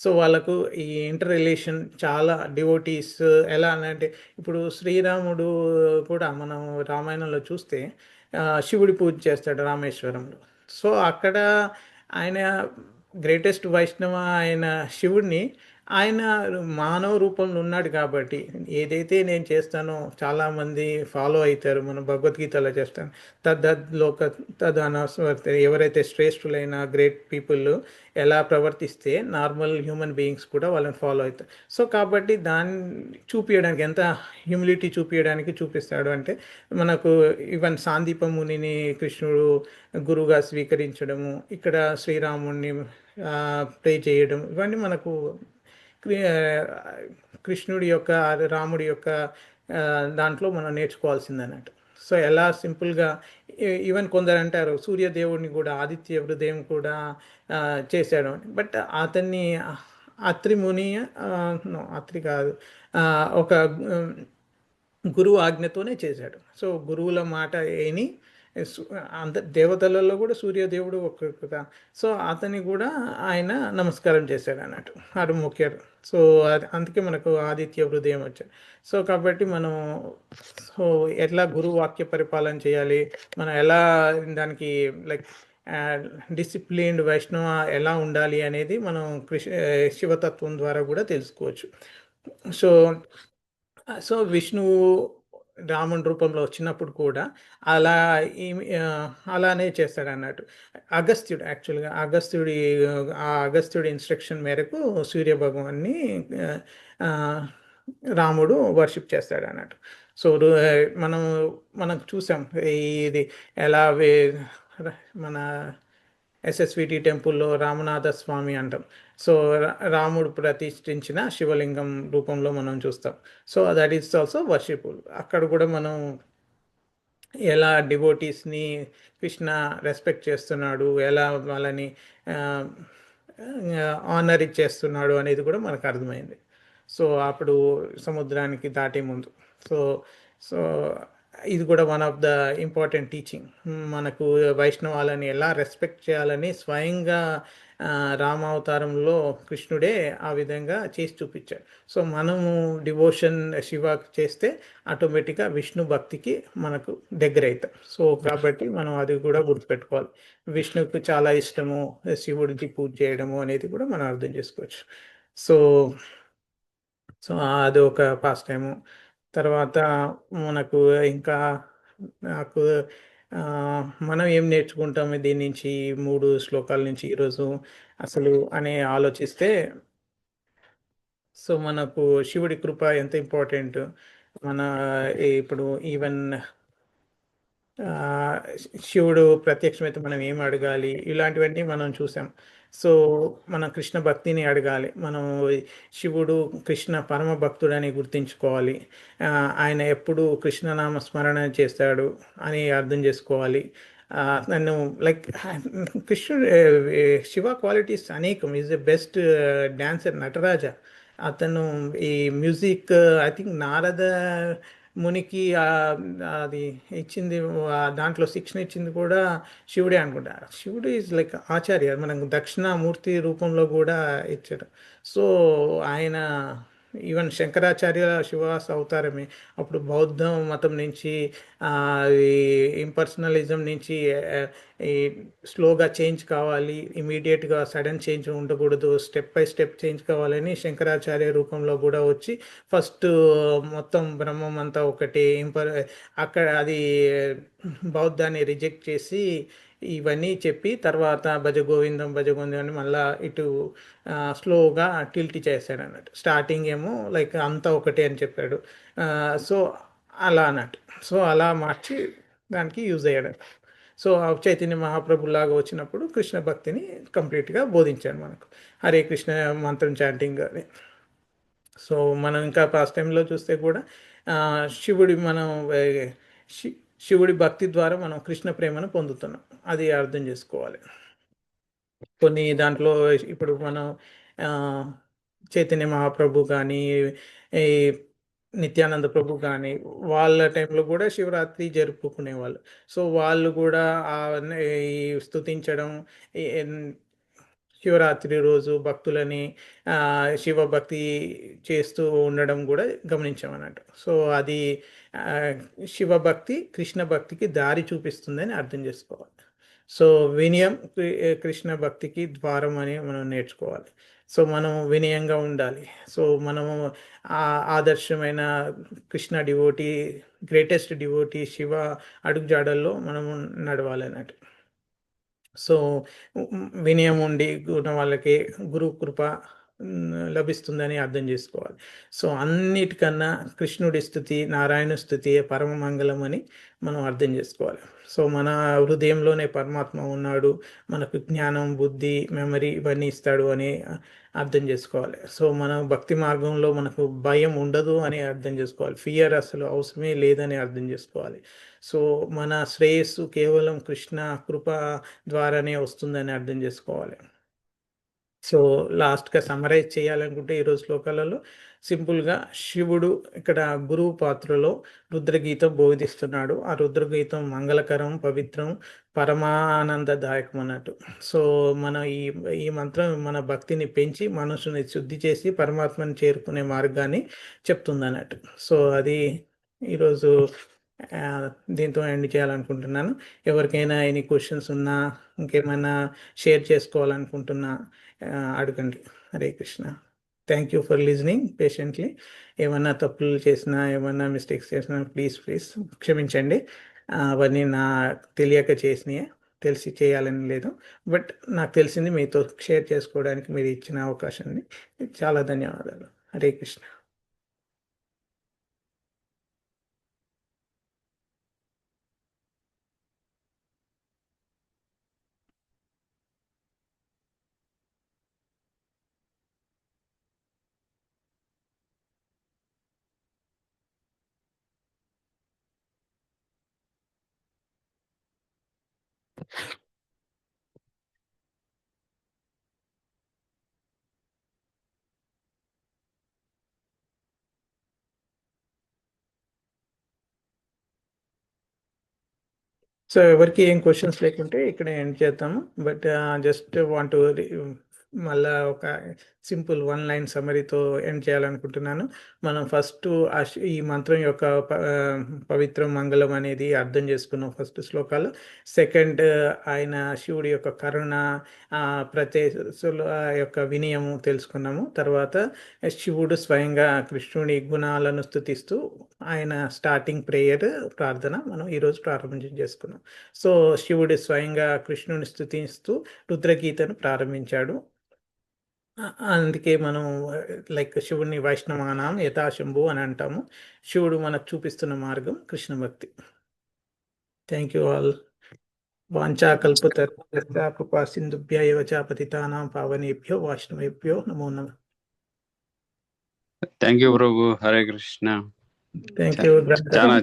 సో వాళ్ళకు ఈ ఇంటర్ రిలేషన్ చాలా డివోటీస్ ఎలా అంటే, ఇప్పుడు శ్రీరాముడు కూడా మనం రామాయణంలో చూస్తే శివుడి పూజ చేస్తాడు రామేశ్వరంలో. సో అక్కడ ఆయన గ్రేటెస్ట్ వైష్ణవ ఆయన శివుడిని ఆయన మానవ రూపంలో ఉన్నాడు కాబట్టి ఏదైతే నేను చేస్తానో చాలామంది ఫాలో అవుతారు. మనం భగవద్గీతలో చేస్తాను, తద్లోక తదనస్వర్తే, ఎవరైతే శ్రేష్ఠులైన గ్రేట్ పీపుల్ ఎలా ప్రవర్తిస్తే నార్మల్ హ్యూమన్ బీయింగ్స్ కూడా వాళ్ళని ఫాలో అవుతారు. సో కాబట్టి దాన్ని చూపించడానికి, ఎంత హ్యూమిలిటీ చూపించడానికి చూపిస్తాడు అంటే, మనకు ఈవెన్ సాందీప మునిని కృష్ణుడు గురువుగా స్వీకరించడము, ఇక్కడ శ్రీరాముడిని ప్రే చేయడం, ఇవన్నీ మనకు కృష్ణుడి యొక్క రాముడి యొక్క దాంట్లో మనం నేర్చుకోవాల్సింది అన్నట్టు. సో ఎలా సింపుల్గా ఈవెన్ కొందరు అంటారు సూర్యదేవుడిని కూడా ఆదిత్య హృదయం కూడా చేశాడు అని. బట్ అతన్ని అత్రి ముని అత్రి కాదు, ఒక గురువు ఆజ్ఞతోనే చేశాడు. సో గురువుల మాట ఏని అంత దేవతలలో కూడా సూర్యదేవుడు ఒక్కొక్క, సో అతని కూడా ఆయన నమస్కారం చేశాడు అన్నట్టు, అది ముఖ్యం. సో అందుకే మనకు ఆదిత్య హృదయం వచ్చాడు. సో కాబట్టి మనం సో ఎట్లా గురువు వాక్య పరిపాలన చేయాలి, మనం ఎలా దానికి లైక్ డిసిప్లిన్డ్ వైష్ణవ ఎలా ఉండాలి అనేది మనం శివతత్వం ద్వారా కూడా తెలుసుకోవచ్చు. సో సో విష్ణువు రాముని రూపంలో వచ్చినప్పుడు కూడా అలా అలానే చేస్తాడు అన్నట్టు. అగస్త్యుడు యాక్చువల్గా అగస్త్యుడి ఇన్స్ట్రక్షన్ మేరకు సూర్య భగవాన్ని రాముడు వర్షిప్ చేస్తాడు అన్నట్టు. సో మనం చూసాం ఇది ఎలా మన ఎస్ఎస్విటి టెంపుల్లో రామనాథ స్వామి అంటాం. సో రాముడు ప్రతిష్ఠించిన శివలింగం రూపంలో మనం చూస్తాం. So that is also worshipable. అక్కడ కూడా మనం ఎలా డివోటీస్ని కృష్ణ రెస్పెక్ట్ చేస్తున్నాడు, ఎలా వాళ్ళని ఆనర్ ఇచ్చేస్తున్నాడు అనేది కూడా మనకు అర్థమైంది. సో అప్పుడు సముద్రానికి దాటే ముందు. సో సో ఇది కూడా one of the important teaching. మనకు వైష్ణవాలని ఎలా రెస్పెక్ట్ చేయాలని స్వయంగా రామావతారంలో కృష్ణుడే ఆ విధంగా చేసి చూపించాడు. సో మనము డివోషన్ శివ చేస్తే ఆటోమేటిక్గా విష్ణు భక్తికి మనకు దగ్గర అవుతాం. సో కాబట్టి మనం అది కూడా గుర్తుపెట్టుకోవాలి. విష్ణుకు చాలా ఇష్టము శివుడికి పూజ చేయడము అనేది కూడా మనం అర్థం చేసుకోవచ్చు. సో సో అది ఒక పాస్ టైము. తర్వాత మనకు ఇంకా నాకు మనం ఏం నేర్చుకుంటాము దీని నుంచి, 3 శ్లోకాల నుంచి ఈరోజు అసలు అని ఆలోచిస్తే, సో మనకు శివుడి కృప ఎంత ఇంపార్టెంట్. మన ఇప్పుడు ఈవెన్ శివుడు ప్రత్యక్షమైతే మనం ఏం అడగాలి, ఇలాంటివన్నీ మనం చూసాం. సో మనం కృష్ణ భక్తిని అడగాలి, మనం శివుడు కృష్ణ పరమ భక్తుడని గుర్తించుకోవాలి, ఆయన ఎప్పుడు కృష్ణనామ స్మరణ చేస్తాడు అని అర్థం చేసుకోవాలి. నన్ను లైక్ కృష్ణుడు శివ క్వాలిటీస్ అనేకం. Is the best dancer, Nataraja. అతను ఈ మ్యూజిక్ ఐ థింక్ నారద మునికి అది ఇచ్చింది, దాంట్లో శిక్షణ ఇచ్చింది కూడా శివుడే అనుకుంటా. శివుడు ఈజ్ లైక్ ఆచార్య, మనకు దక్షిణామూర్తి రూపంలో కూడా ఇచ్చాడు. సో ఆయన ఈవెన్ శంకరాచార్య శివాస్ అవతారమే. అప్పుడు బౌద్ధ మతం నుంచి ఈ ఇంపర్సనలిజం నుంచి ఈ స్లోగా చేంజ్ కావాలి, ఇమీడియట్గా సడన్ చేంజ్ ఉండకూడదు, స్టెప్ బై స్టెప్ చేంజ్ కావాలని శంకరాచార్య రూపంలో కూడా వచ్చి ఫస్ట్ మొత్తం బ్రహ్మం అంతా ఒకటి అక్కడ అది బౌద్ధాన్ని రిజెక్ట్ చేసి ఇవన్నీ చెప్పి తర్వాత భజగోవిందం భజగోవిందం అని మళ్ళా ఇటు స్లోగా టిల్ట్ చేశాడు అన్నట్టు. స్టార్టింగ్ ఏమో లైక్ అంతా ఒకటే అని చెప్పాడు. సో అలా అన్నట్టు. సో అలా మార్చి దానికి యూజ్ అయ్యాడు. సో చైతన్య మహాప్రభు లాగా వచ్చినప్పుడు కృష్ణ భక్తిని కంప్లీట్గా బోధించాడు మనకు, హరే కృష్ణ మంత్రం చాంటింగ్ అని. సో మనం ఇంకా పాస్ట్ టైంలో చూస్తే కూడా శివుడి మనం శివుడి భక్తి ద్వారా మనం కృష్ణ ప్రేమను పొందుతున్నాం, అది అర్థం చేసుకోవాలి. కొన్ని దాంట్లో ఇప్పుడు మనం చైతన్య మహాప్రభు కానీ ఈ నిత్యానంద ప్రభు కానీ వాళ్ళ టైంలో కూడా శివరాత్రి జరుపుకునేవాళ్ళు. సో వాళ్ళు కూడా ఈ స్తుతించడం, శివరాత్రి రోజు భక్తులని శివభక్తి చేస్తూ ఉండడం కూడా గమనించామన్నట్టు. సో అది శివభక్తి కృష్ణ భక్తికి దారి చూపిస్తుందని అర్థం చేసుకోవాలి. సో వినయం కృష్ణ భక్తికి ద్వారం అని మనం నేర్చుకోవాలి. సో మనం వినయంగా ఉండాలి. సో మనము ఆదర్శమైన Krishna devotee, greatest devotee Shiva అడుగుజాడల్లో మనము నడవాలి అన్నట్టు. సో వినయం ఉండి ఉన్న వాళ్ళకి గురు కృప లభిస్తుందని అర్థం చేసుకోవాలి. సో అన్నిటికన్నా కృష్ణుడి స్థుతి, నారాయణ స్థుతి పరమ మంగళం అని మనం అర్థం చేసుకోవాలి. సో మన హృదయంలోనే పరమాత్మ ఉన్నాడు, మనకు జ్ఞానం, బుద్ధి, మెమరీ ఇవన్నీ ఇస్తాడు అని అర్థం చేసుకోవాలి. సో మన భక్తి మార్గంలో మనకు భయం ఉండదు అని అర్థం చేసుకోవాలి, ఫియర్ అసలు అవసరమే లేదని అర్థం చేసుకోవాలి. సో మన శ్రేయస్సు కేవలం కృష్ణ కృప ద్వారానే వస్తుందని అర్థం చేసుకోవాలి. సో లాస్ట్గా సమ్మరైజ్ చేయాలనుకుంటే ఈరోజు శ్లోకాలలో సింపుల్గా శివుడు ఇక్కడ గురువు పాత్రలో రుద్రగీతం బోధిస్తున్నాడు. ఆ రుద్రగీతం మంగళకరం, పవిత్రం, పరమానందదాయకం అన్నట్టు. సో మన ఈ మంత్రం మన భక్తిని పెంచి మనసుని శుద్ధి చేసి పరమాత్మని చేరుకునే మార్గాన్ని చెప్తుంది అన్నట్టు. సో అది ఈరోజు దీంతో ఎండ్ చేయాలనుకుంటున్నాను. ఎవరికైనా ఎనీ క్వశ్చన్స్ ఉన్నా, ఇంకేమైనా షేర్ చేసుకోవాలనుకుంటున్నా అడగండి. Hare Krishna. Thank you for listening patiently. ఏమన్నా తప్పులు చేసినా, ఏమన్నా మిస్టేక్స్ చేసినా ప్లీజ్ క్షమించండి. అవన్నీ నా తెలియక చేసినాయే, తెలిసి చేయాలని లేదు. బట్ నాకు తెలిసింది మీతో షేర్ చేసుకోవడానికి మీరు ఇచ్చిన అవకాశాన్ని చాలా ధన్యవాదాలు. హరే కృష్ణ. సో ఎవరికి ఏం క్వశ్చన్స్ లేకుంటే ఇక్కడ ఎండ్ చేద్దాము. బట్ జస్ట్ వాంట్ మళ్ళా ఒక సింపుల్ 1 లైన్ సమరీతో ఎండ్ చేయాలనుకుంటున్నాను. మనం ఫస్ట్ ఈ మంత్రం యొక్క పవిత్రం మంగళం అనేది అర్థం చేసుకున్నాం ఫస్ట్ శ్లోకాలు. సెకండ్ ఆయన శివుడి యొక్క కరుణ, ప్రత్యేసుల యొక్క వినయము తెలుసుకున్నాము. తర్వాత శివుడు స్వయంగా కృష్ణుడి గుణాలను స్తుతిస్తూ ఆయన స్టార్టింగ్ ప్రేయర్ ప్రార్థన మనం ఈరోజు ప్రారంభం చేసుకున్నాం. సో శివుడు స్వయంగా కృష్ణుని స్తుతిస్తూ రుద్రగీతను ప్రారంభించాడు. అందుకే మనం లైక్ శివుడిని వైష్ణవానాం యథాశంభు అని అంటాము. శివుడు మనకు చూపిస్తున్న మార్గం కృష్ణ భక్తి. Thank you all. వాంఛాకల్పతరుభ్యశ్చ కృపా సింధుభ్య ఏవ చ పతితానాం పావనేభ్యో వైష్ణవేభ్యో నమో నమః. Thank you Prabhu. Hare Krishna. Thank you.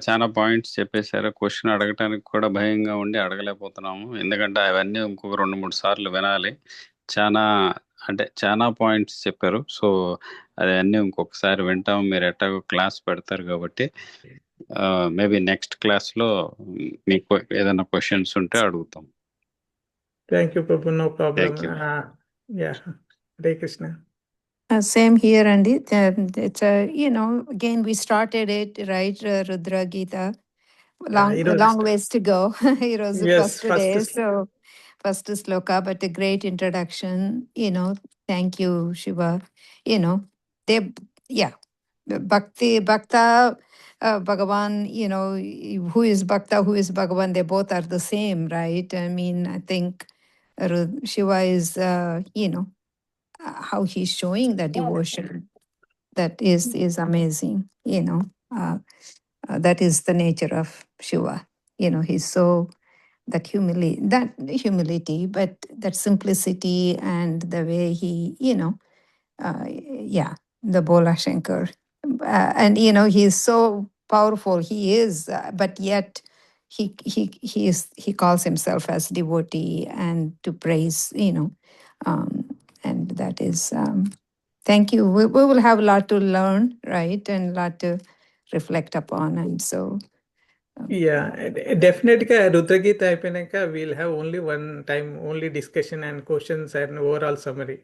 చాలా పాయింట్స్ చెప్పేశారు. క్వశ్చన్ అడగటానికి కూడా భయంగా ఉండి అడగలేకపోతున్నాము, ఎందుకంటే అవన్నీ ఇంకొక 2-3 సార్లు వినాలి. చాలా పాయింట్స్ చెప్పారు. సో అది అన్నీ ఇంకొకసారి వింటాము. మీరు ఎట్టాగో క్లాస్ పెడతారు కాబట్టి మేబీ నెక్స్ట్ క్లాస్లో మీకు ఏదైనా క్వశ్చన్స్ ఉంటే అడుగుతాం. Thank you Prabhu, no problem. Thank you. Yeah, Hare Krishna. Same here, and it's again we started it right, Rudra Gita. Long ways to go. It was the Yes, first first day, is- so first sloka, but a great introduction. Thank you, Shiva. They, yeah, Bhakti, Bhakta, Bhagavan. Who is Bhakta, who is Bhagavan? They both are the same, right? I mean, I think Shiva is, how he's showing that devotion. That is amazing. That is the nature of Shiva. He's so that humility, but that simplicity and the way he, the Bola Shankar. And he's so powerful. He is, but yet he calls himself as devotee and to praise, and that is thank you. We will have a lot to learn, right? And a lot to reflect upon. And so yeah, definite గా రుద్రగీత అయిపోయినాక we'll have only one time only discussion and questions and overall summary.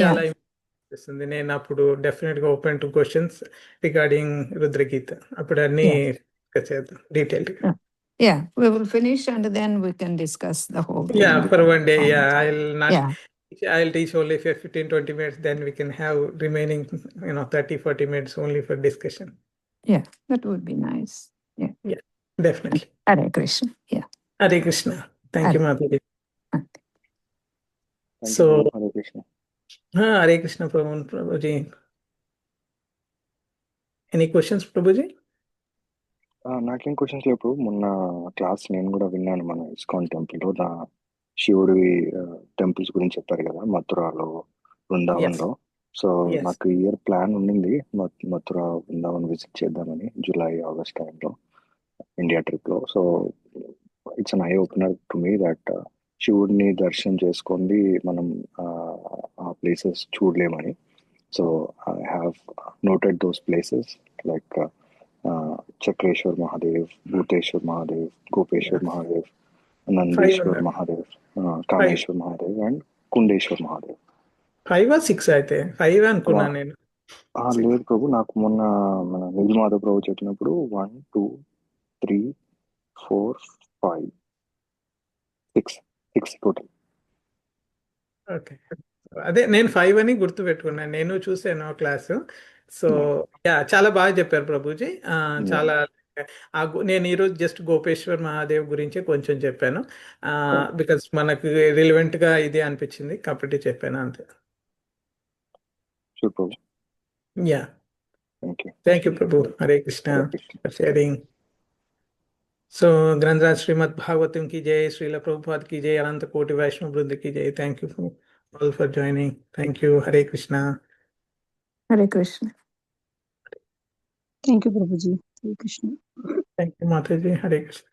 చాలా అనిపిస్తుంది. నేను అప్పుడు డెఫినెట్ గా open to questions regarding Rudra Gita. అప్పుడు అన్ని discuss చేద్దాం డీటెయిల్ గా. yeah, we will finish and then we can discuss the whole thing. Yeah, for one day. Yeah, Yeah. I'll teach only for 15-20 minutes. Then we can have remaining 30-40 minutes only for discussion. Yeah, that would be nice. Definitely. Hare Krishna. Yeah. Hare Krishna. Thank you, Hare- Mataji. Thank So, you, Hare Krishna. Hare Krishna, Prabhuji. Any questions, Prabhuji? నాకేం క్వశ్చన్స్ లేవు. మొన్న క్లాస్ నేను కూడా విన్నాను. మన ఇస్కాన్ టెంపుల్లో శివుడి టెంపుల్స్ గురించి చెప్పారు కదా, మథురాలో, బృందావన్లో. So Yes. నాకు ఇయర్ ప్లాన్ ఉండింది మథుర, బృందావన్ విజిట్ చేద్దామని జూలై ఆగస్ట్ టైంలో ఇండియా ట్రిప్లో. So it's an eye opener to me that శివుడిని దర్శనం చేసుకొని మనం ఆ ప్లేసెస్ చూడలేమని. So I have noted those places like Chakreshwar Mahadev, Bhuteshwar Mahadev, Gopeshwar Mahadev, Nandishwar Mahadev, Kameshwar Mahadev and Kundeshwar Mahadev. 5 or 6 అయితే 5 అనుకున్నాను నేను. లేదు ప్రభు, నాకు మొన్న మన నిజమాధవ్ ప్రభు చెప్పినప్పుడు 1, 2, 3, 4, 5, 6 టోటల్. ఓకే, అదే నేను 5 అని గుర్తు పెట్టుకున్నాను. నేను చూసాను ఆ క్లాసు. సో యా, చాలా బాగా చెప్పారు ప్రభుజీ. చాలా నేను ఈరోజు జస్ట్ గోపేశ్వర్ మహాదేవ్ గురించే కొంచెం చెప్పాను, బికాస్ మనకు రిలవెంట్ గా ఇది అనిపించింది కాబట్టి చెప్పాను అంతే. Sure Prabhu. Ya, thank you. Thank you Prabhu. Hare Krishna for sharing. So Granthraj Shrimad Bhagavatam की जय, श्रील प्रभुपाद की जय, अनंत कोटि वैष्णव वृंद की जय. Thank you all for joining. Thank you. Hare Krishna. Hare Krishna. Thank you, Prabhuji. Hare Krishna. Thank you, Mataji. Hare Krishna.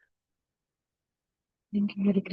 Thank you, Hare Krishna.